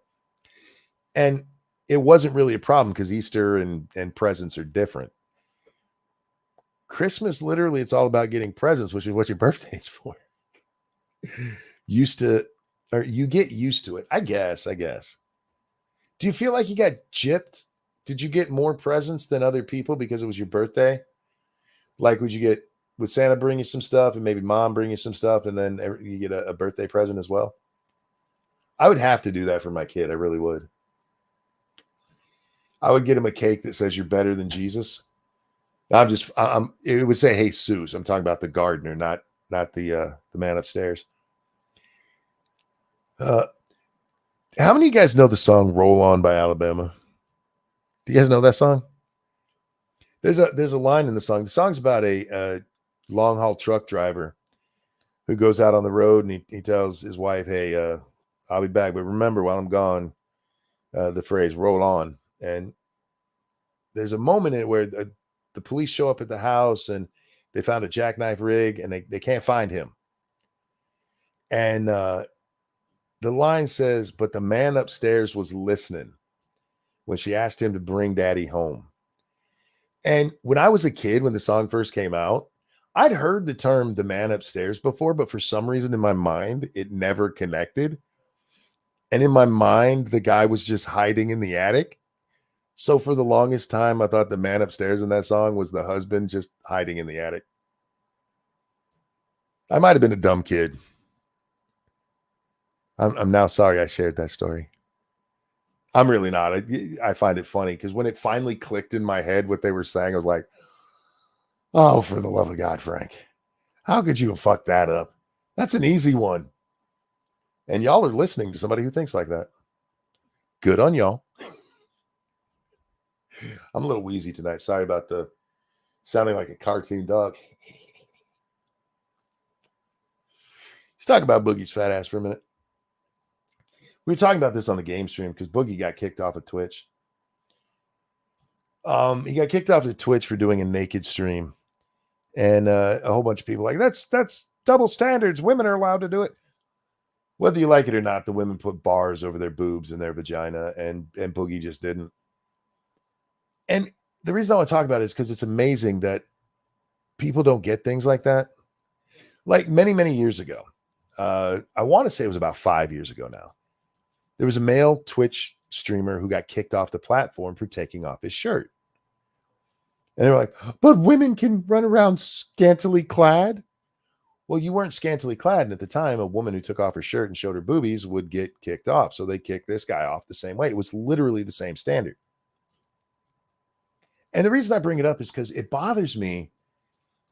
And it wasn't really a problem because Easter and presents are different. Christmas, literally, it's all about getting presents, which is what your birthday is for. You get used to it. I guess. Do you feel like you got gypped? Did you get more presents than other people because it was your birthday? Like, would Santa bring you some stuff and maybe mom bring you some stuff and then you get a birthday present as well? I would have to do that for my kid. I really would. I would get him a cake that says you're better than Jesus. It would say Jesus. I'm talking about the gardener, not the man upstairs. How many of you guys know the song "Roll On" by Alabama? Do you guys know that song? There's a line in the song. The song's about a long haul truck driver who goes out on the road and he tells his wife, "Hey, I'll be back, but remember while I'm gone, the phrase roll on." And there's a moment in it where the police show up at the house and they found a jackknife rig and they can't find him. And the line says, "But the man upstairs was listening when she asked him to bring daddy home." And when I was a kid, when the song first came out, I'd heard the term "the man upstairs" before, but for some reason in my mind, it never connected. And in my mind, the guy was just hiding in the attic. So for the longest time, I thought the man upstairs in that song was the husband just hiding in the attic. I might have been a dumb kid. I'm now sorry I shared that story. I'm really not. I find it funny because when it finally clicked in my head what they were saying, I was like, oh, for the love of God, Frank. How could you have fucked that up? That's an easy one. And y'all are listening to somebody who thinks like that. Good on y'all. I'm a little wheezy tonight. Sorry about the sounding like a cartoon dog. Let's talk about Boogie's fat ass for a minute. We were talking about this on the game stream because Boogie got kicked off of Twitch. He got kicked off of Twitch for doing a naked stream. And a whole bunch of people like, that's double standards. Women are allowed to do it. Whether you like it or not, the women put bars over their boobs and their vagina, and Boogie just didn't. And the reason I want to talk about it is because it's amazing that people don't get things like that. Like many, many years ago, I want to say it was about 5 years ago now, there was a male Twitch streamer who got kicked off the platform for taking off his shirt. And they were like, but women can run around scantily clad. Well, you weren't scantily clad. And at the time, a woman who took off her shirt and showed her boobies would get kicked off. So they kicked this guy off the same way. It was literally the same standard. And the reason I bring it up is because it bothers me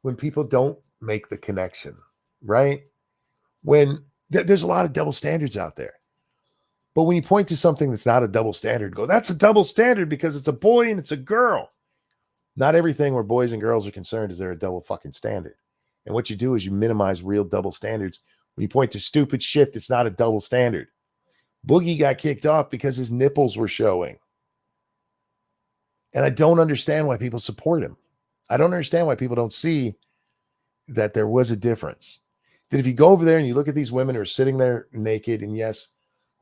when people don't make the connection, right? When there's a lot of double standards out there. But when you point to something that's not a double standard, go, that's a double standard because it's a boy and it's a girl. Not everything where boys and girls are concerned is there a double fucking standard. And what you do is you minimize real double standards when you point to stupid shit that's not a double standard. Boogie got kicked off because his nipples were showing. And I don't understand why people support him. I don't understand why people don't see that there was a difference. That if you go over there and you look at these women who are sitting there naked, and yes,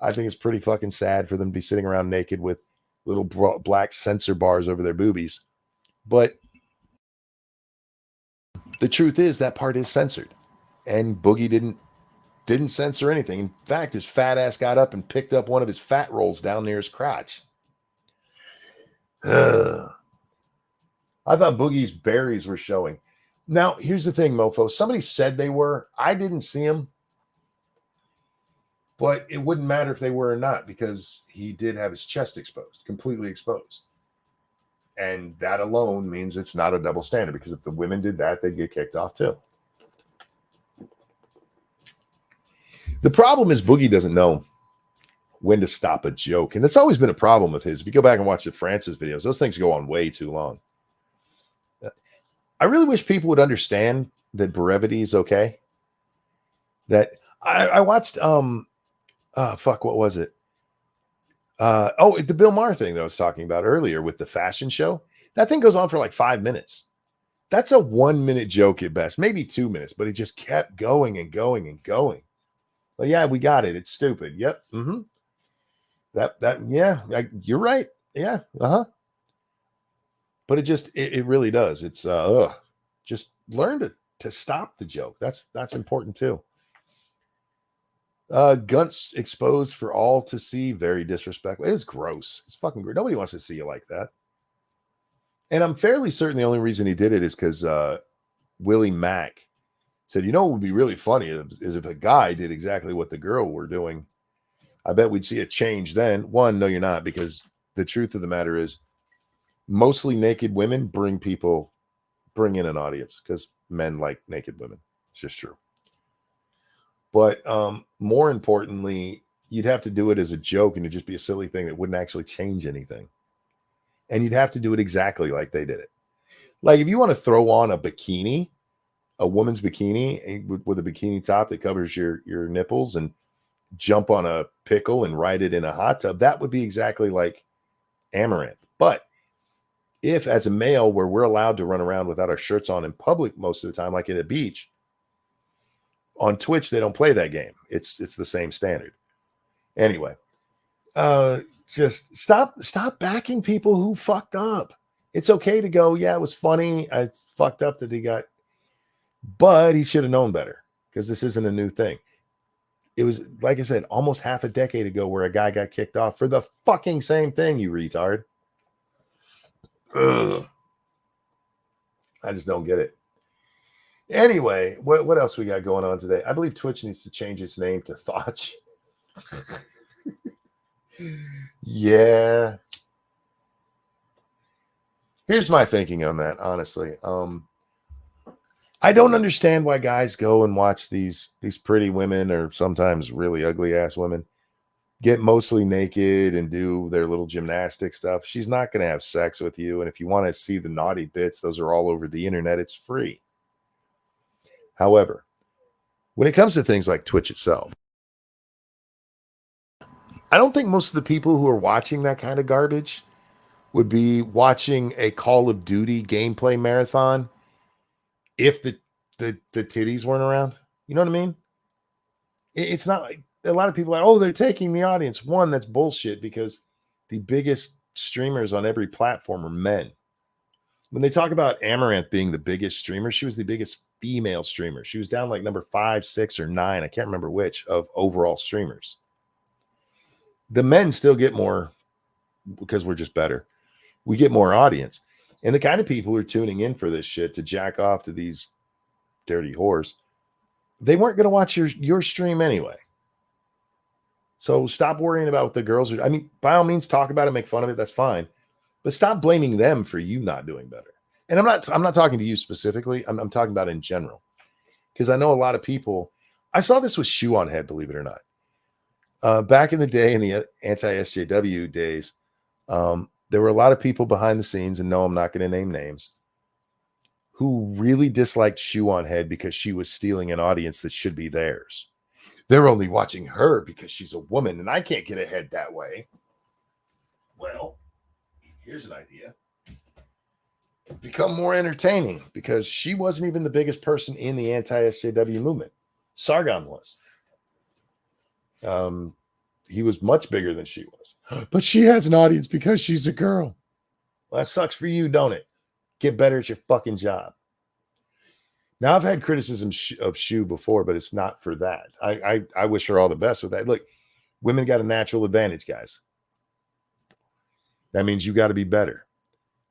I think it's pretty fucking sad for them to be sitting around naked with little black sensor bars over their boobies. But the truth is that part is censored. And Boogie didn't censor anything. In fact, his fat ass got up and picked up one of his fat rolls down near his crotch. I thought Boogie's berries were showing. Now, here's the thing, mofo. Somebody said they were. I didn't see them. But it wouldn't matter if they were or not because he did have his chest exposed, completely exposed. And that alone means it's not a double standard because if the women did that, they'd get kicked off too. The problem is Boogie doesn't know when to stop a joke. And that's always been a problem of his. If you go back and watch the Francis videos, those things go on way too long. I really wish people would understand that brevity is okay. That I watched, what was it? The Bill Maher thing that I was talking about earlier with the fashion show. That thing goes on for like 5 minutes. That's a 1 minute joke at best, maybe 2 minutes, but it just kept going and going and going. Well, yeah, we got it. It's stupid. Yep. Mm-hmm. You're right. Yeah. Uh-huh. But it really does. It's just learn to stop the joke. That's important too. Guns exposed for all to see. Very disrespectful. It was gross. It's fucking gross. Nobody wants to see you like that. And I'm fairly certain the only reason he did it is because Willie Mack said, you know, what would be really funny is if a guy did exactly what the girl were doing. I bet we'd see a change then. One, no, you're not, because the truth of the matter is Mostly naked women bring in an audience because men like naked women. It's just true. But more importantly, you'd have to do it as a joke and it'd just be a silly thing that wouldn't actually change anything. And you'd have to do it exactly like they did it. Like if you want to throw on a bikini, a woman's bikini with a bikini top that covers your nipples and jump on a pickle and ride it in a hot tub, that would be exactly like Amaranth. But if as a male where we're allowed to run around without our shirts on in public most of the time, like at a beach, on Twitch they don't play that game. It's the same standard. Anyway, just stop backing people who fucked up. It's okay to go, yeah, it was funny. It's fucked up that he got, but he should have known better because this isn't a new thing. It was, like I said, almost half a decade ago where a guy got kicked off for the fucking same thing, you retard. Ugh. I just don't get it. Anyway, what else we got going on today? I believe Twitch needs to change its name to Thotch. Yeah. Here's my thinking on that, honestly. I don't understand why guys go and watch these pretty women or sometimes really ugly ass women get mostly naked and do their little gymnastic stuff. She's not going to have sex with you. And if you want to see the naughty bits, those are all over the internet. It's free. However, when it comes to things like Twitch itself, I don't think most of the people who are watching that kind of garbage would be watching a Call of Duty gameplay marathon if the titties weren't around. You know what I mean? It's not like a lot of people are like, oh, they're taking the audience. One, that's bullshit because the biggest streamers on every platform are men. When they talk about Amaranth being the biggest streamer, she was the biggest female streamer. She was down like number 5, 6, or 9. I can't remember which of overall streamers. The men still get more because we're just better. We get more audience. And the kind of people who are tuning in for this shit to jack off to these dirty whores, they weren't going to watch your stream anyway. So stop worrying about what the girls are. I mean, by all means, talk about it, make fun of it. That's fine. But stop blaming them for you not doing better. And I'm not talking to you specifically. I'm talking about in general. Because I know a lot of people. I saw this with Shoe on Head, believe it or not. Back in the day, in the anti-SJW days, there were a lot of people behind the scenes, and no, I'm not going to name names, who really disliked Shoe on Head because she was stealing an audience that should be theirs. They're only watching her because she's a woman, and I can't get ahead that way. Well, here's an idea. Become more entertaining, because she wasn't even the biggest person in the anti-SJW movement. Sargon was. He was much bigger than she was. But she has an audience because she's a girl. Well, that sucks for you, don't it? Get better at your fucking job. Now, I've had criticism of Shu before, but it's not for that. I wish her all the best with that. Look, women got a natural advantage, guys. That means you got to be better.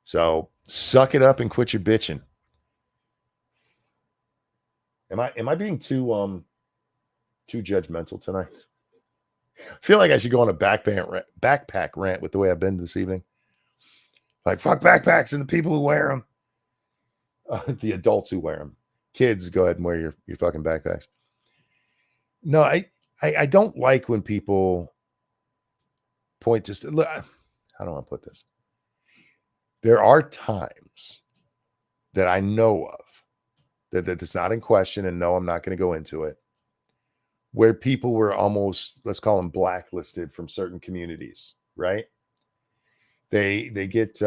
So suck it up and quit your bitching. Am I being too judgmental tonight? I feel like I should go on a backpack rant with the way I've been this evening. Like, fuck backpacks and the people who wear them. The adults who wear them. Kids, go ahead and wear your fucking backpacks. No, I don't like when people point to... Look, how do I put this? There are times that I know of that it's not in question, and no, I'm not going to go into it, where people were almost, let's call them blacklisted from certain communities, right? They get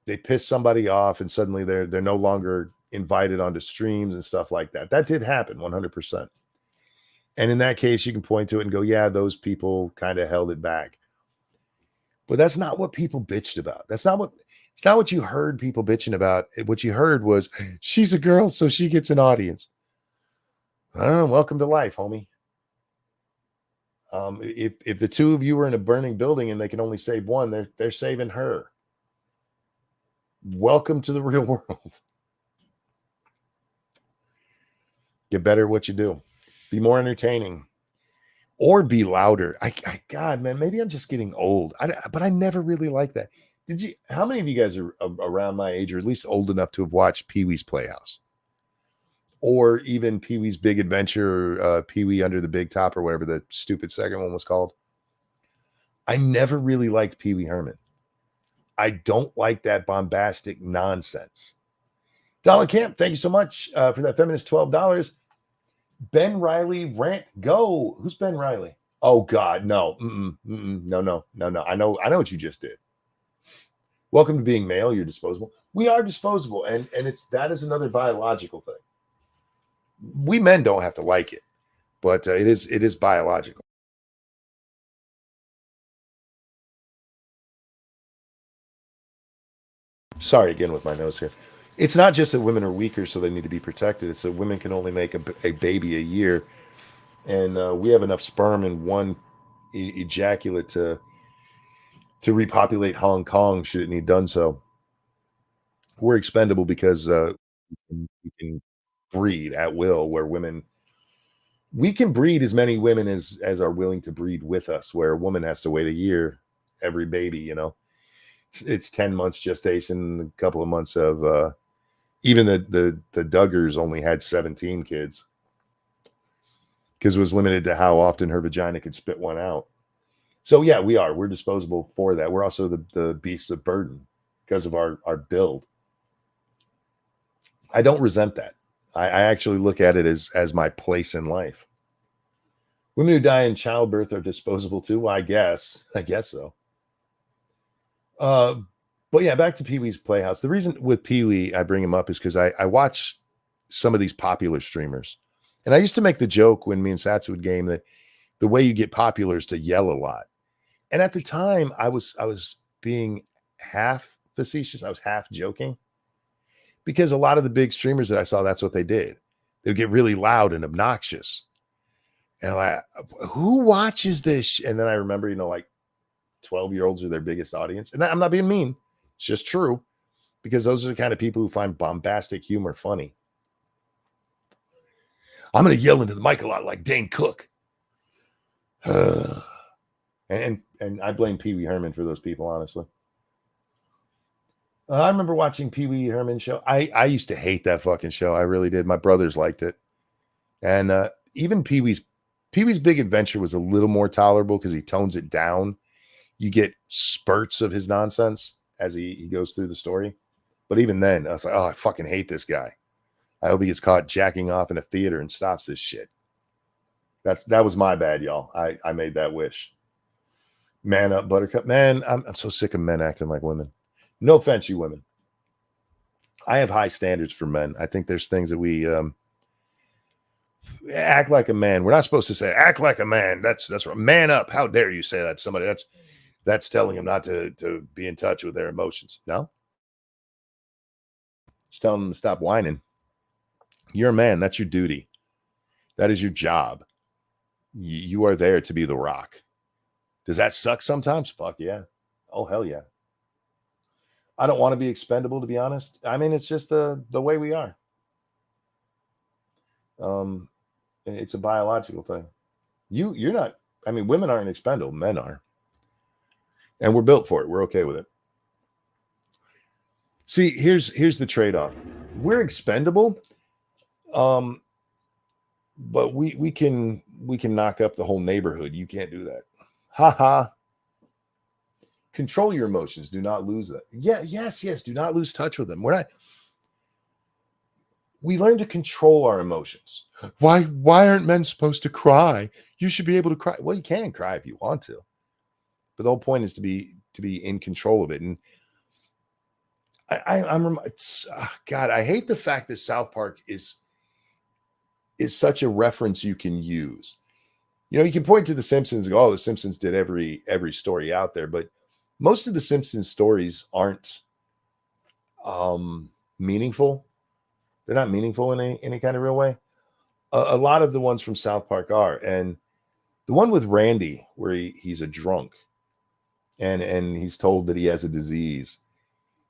they piss somebody off and suddenly they're no longer invited onto streams and stuff like that. That did happen 100%. And in that case, you can point to it and go, yeah, those people kind of held it back. But that's not what people bitched about. It's not what you heard people bitching about. What you heard was, she's a girl, so she gets an audience. Welcome to life, homie. If the two of you were in a burning building and they can only save one, they're saving her. Welcome to the real world. Get better at what you do. Be more entertaining. Or be louder. God, man, maybe I'm just getting old. But I never really like that. Did you? How many of you guys are around my age, or at least old enough to have watched Pee Wee's Playhouse, or even Pee Wee's Big Adventure, Pee Wee Under the Big Top, or whatever the stupid second one was called? I never really liked Pee Wee Herman. I don't like that bombastic nonsense. Donald Camp, thank you so much for that feminist $12. Ben Riley rant, go. Who's Ben Riley? Oh God, no, no. I know what you just did. Welcome to being male. You're disposable. We are disposable, and that is another biological thing. We men don't have to like it, but it is biological. Sorry again with my nose here. It's not just that women are weaker, so they need to be protected. It's that women can only make a baby a year, and we have enough sperm in one ejaculate to repopulate Hong Kong should it need done so. We're expendable because we can breed at will, where we can breed as many women as are willing to breed with us, where a woman has to wait a year every baby, it's 10 months gestation, a couple of months of even the Duggars only had 17 kids because it was limited to how often her vagina could spit one out. So yeah, we're disposable for that. We're also the beasts of burden because of our build. I don't resent that. I actually look at it as my place in life. Women who die in childbirth are disposable too. Well, I guess so. But yeah, back to Pee Wee's Playhouse. The reason with Pee Wee I bring him up is because I watch some of these popular streamers, and I used to make the joke when me and Sats would game that the way you get popular is to yell a lot. And at the time, I was being half facetious. I was half joking because a lot of the big streamers that I saw, that's what they did. They'd get really loud and obnoxious. And I'm like, who watches this? And then I remember, like 12-year-olds are their biggest audience. And I'm not being mean. It's just true, because those are the kind of people who find bombastic humor funny. I'm going to yell into the mic a lot like Dane Cook. And I blame Pee Wee Herman for those people, honestly. I remember watching Pee Wee Herman show. I used to hate that fucking show. I really did. My brothers liked it. And even Pee Wee's Big Adventure was a little more tolerable because he tones it down. You get spurts of his nonsense as he goes through the story. But even then, I was like, oh, I fucking hate this guy. I hope he gets caught jacking off in a theater and stops this shit. That was my bad, y'all. I made that wish. Man up, Buttercup. Man, I'm so sick of men acting like women. No offense, you women. I have high standards for men. I think there's things that we act like a man. We're not supposed to say act like a man. That's right. Man up. How dare you say that to somebody? That's telling them not to be in touch with their emotions. No? It's telling them to stop whining. You're a man. That's your duty. That is your job. You are there to be the rock. Does that suck sometimes? Fuck yeah. Oh, hell yeah. I don't want to be expendable, to be honest. I mean, it's just the way we are. It's a biological thing. You're not. I mean, women aren't expendable. Men are. And we're built for it. We're okay with it. See, here's the trade-off. We're expendable, but we can knock up the whole neighborhood. You can't do that. Ha ha. Control your emotions. Do not lose that. Yeah, yes. Do not lose touch with them. We learn to control our emotions. Why aren't men supposed to cry? You should be able to cry. Well, you can cry if you want to, but the whole point is to be in control of it. And God, I hate the fact that South Park is such a reference you can use. You can point to The Simpsons and go, oh, The Simpsons did every story out there, but most of the Simpsons stories aren't meaningful. They're not meaningful in any kind of real way. A lot of the ones from South Park are. And the one with Randy, where he's a drunk and he's told that he has a disease.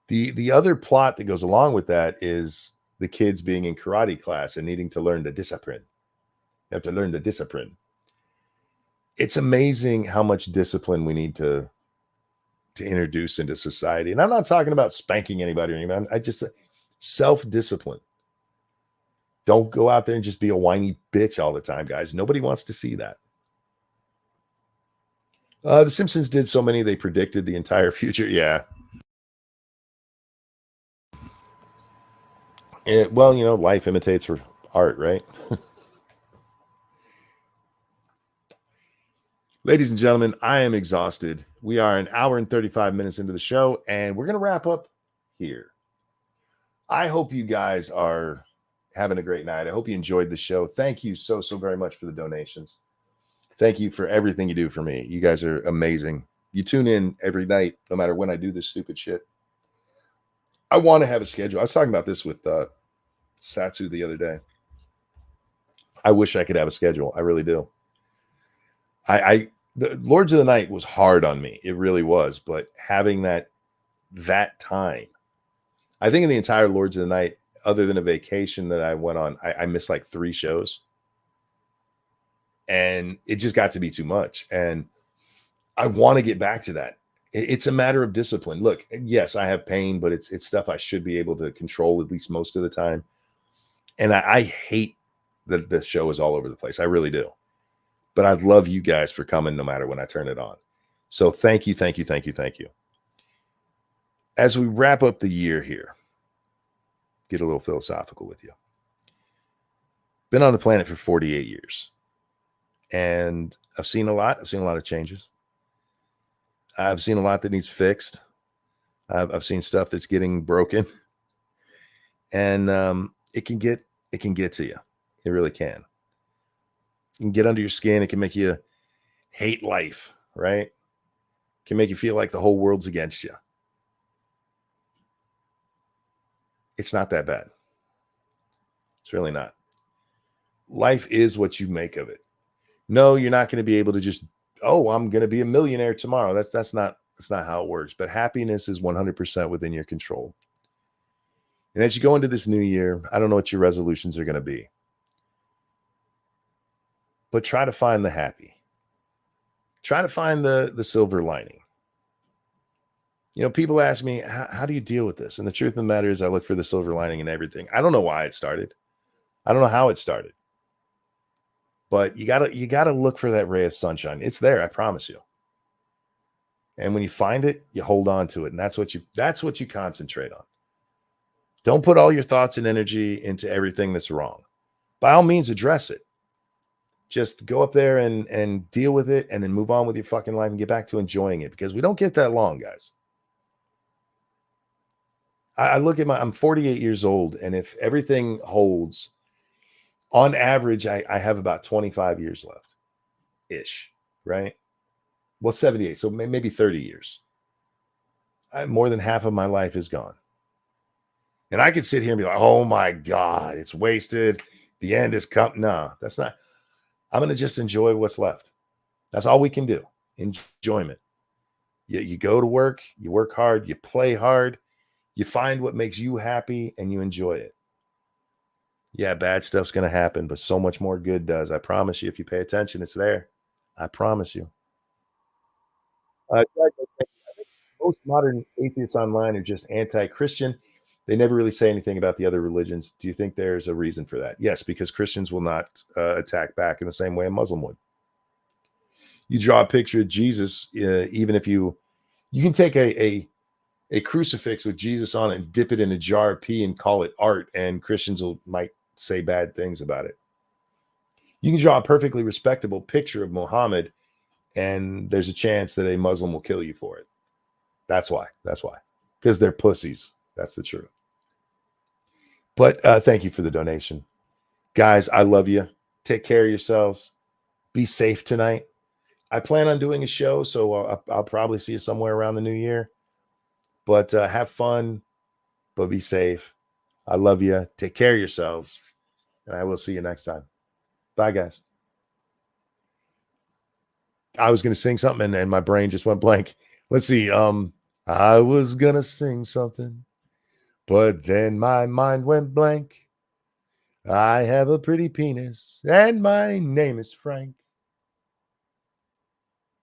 The other plot that goes along with that is the kids being in karate class and needing to learn the discipline. You have to learn the discipline. It's amazing how much discipline we need to to introduce into society. And I'm not talking about spanking anybody or anything. I just self-discipline. Don't go out there and just be a whiny bitch all the time, guys. Nobody wants to see that. The Simpsons did so many, they predicted the entire future. Yeah. Well, life imitates for art, right? Ladies and gentlemen, I am exhausted. We are an hour and 35 minutes into the show, and we're going to wrap up here. I hope you guys are having a great night. I hope you enjoyed the show. Thank you so very much for the donations. Thank you for everything you do for me. You guys are amazing. You tune in every night, no matter when I do this stupid shit. I want to have a schedule. I was talking about this with Satsu the other day. I wish I could have a schedule. I really do. The Lords of the Night was hard on me. It really was. But having that time, I think in the entire Lords of the Night, other than a vacation that I went on, I missed like 3 shows. And it just got to be too much. And I want to get back to that. It's a matter of discipline. Look, yes, I have pain, but it's stuff I should be able to control at least most of the time. And I hate that the show is all over the place. I really do. But I love you guys for coming no matter when I turn it on. So thank you. As we wrap up the year here, get a little philosophical with you. Been on the planet for 48 years. And I've seen a lot. I've seen a lot of changes. I've seen a lot that needs fixed. I've seen stuff that's getting broken. And it can get to you. It really can. It can get under your skin. It can make you hate life, right? It can make you feel like the whole world's against you. It's not that bad. It's really not. Life is what you make of it. No, you're not going to be able to just, I'm going to be a millionaire tomorrow. That's not how it works. But happiness is 100% within your control. And as you go into this new year, I don't know what your resolutions are going to be. But try to find the happy. Try to find the silver lining. People ask me, how do you deal with this? And the truth of the matter is I look for the silver lining in everything. I don't know why it started. I don't know how it started. But you gotta look for that ray of sunshine. It's there, I promise you. And when you find it, you hold on to it. And that's what you concentrate on. Don't put all your thoughts and energy into everything that's wrong. By all means, address it. Just go up there and deal with it and then move on with your fucking life and get back to enjoying it, because we don't get that long, guys. I look at I'm 48 years old, and if everything holds, on average, I have about 25 years left ish, right? Well, 78, so maybe 30 years. More than half of my life is gone. And I could sit here and be like, oh my God, it's wasted. The end is come. No, that's not. I'm going to just enjoy what's left. That's all we can do. Enjoyment. You go to work, you work hard, you play hard, you find what makes you happy, and you enjoy it. Yeah, bad stuff's going to happen, but so much more good does. I promise you, if you pay attention, it's there. I promise you. I think most modern atheists online are just anti-Christian. They never really say anything about the other religions. Do you think there's a reason for that? Yes, because Christians will not attack back in the same way a Muslim would. You draw a picture of Jesus, even if you can take a crucifix with Jesus on it and dip it in a jar of pee and call it art, and Christians might say bad things about it. You can draw a perfectly respectable picture of Muhammad, and there's a chance that a Muslim will kill you for it. That's why. Because they're pussies. That's the truth. But thank you for the donation. Guys, I love you. Take care of yourselves. Be safe tonight. I plan on doing a show, so I'll probably see you somewhere around the new year. But have fun, but be safe. I love you. Take care of yourselves. And I will see you next time. Bye, guys. I was going to sing something, and my brain just went blank. Let's see. I was going to sing something, but then my mind went blank. I have a pretty penis, and my name is Frank.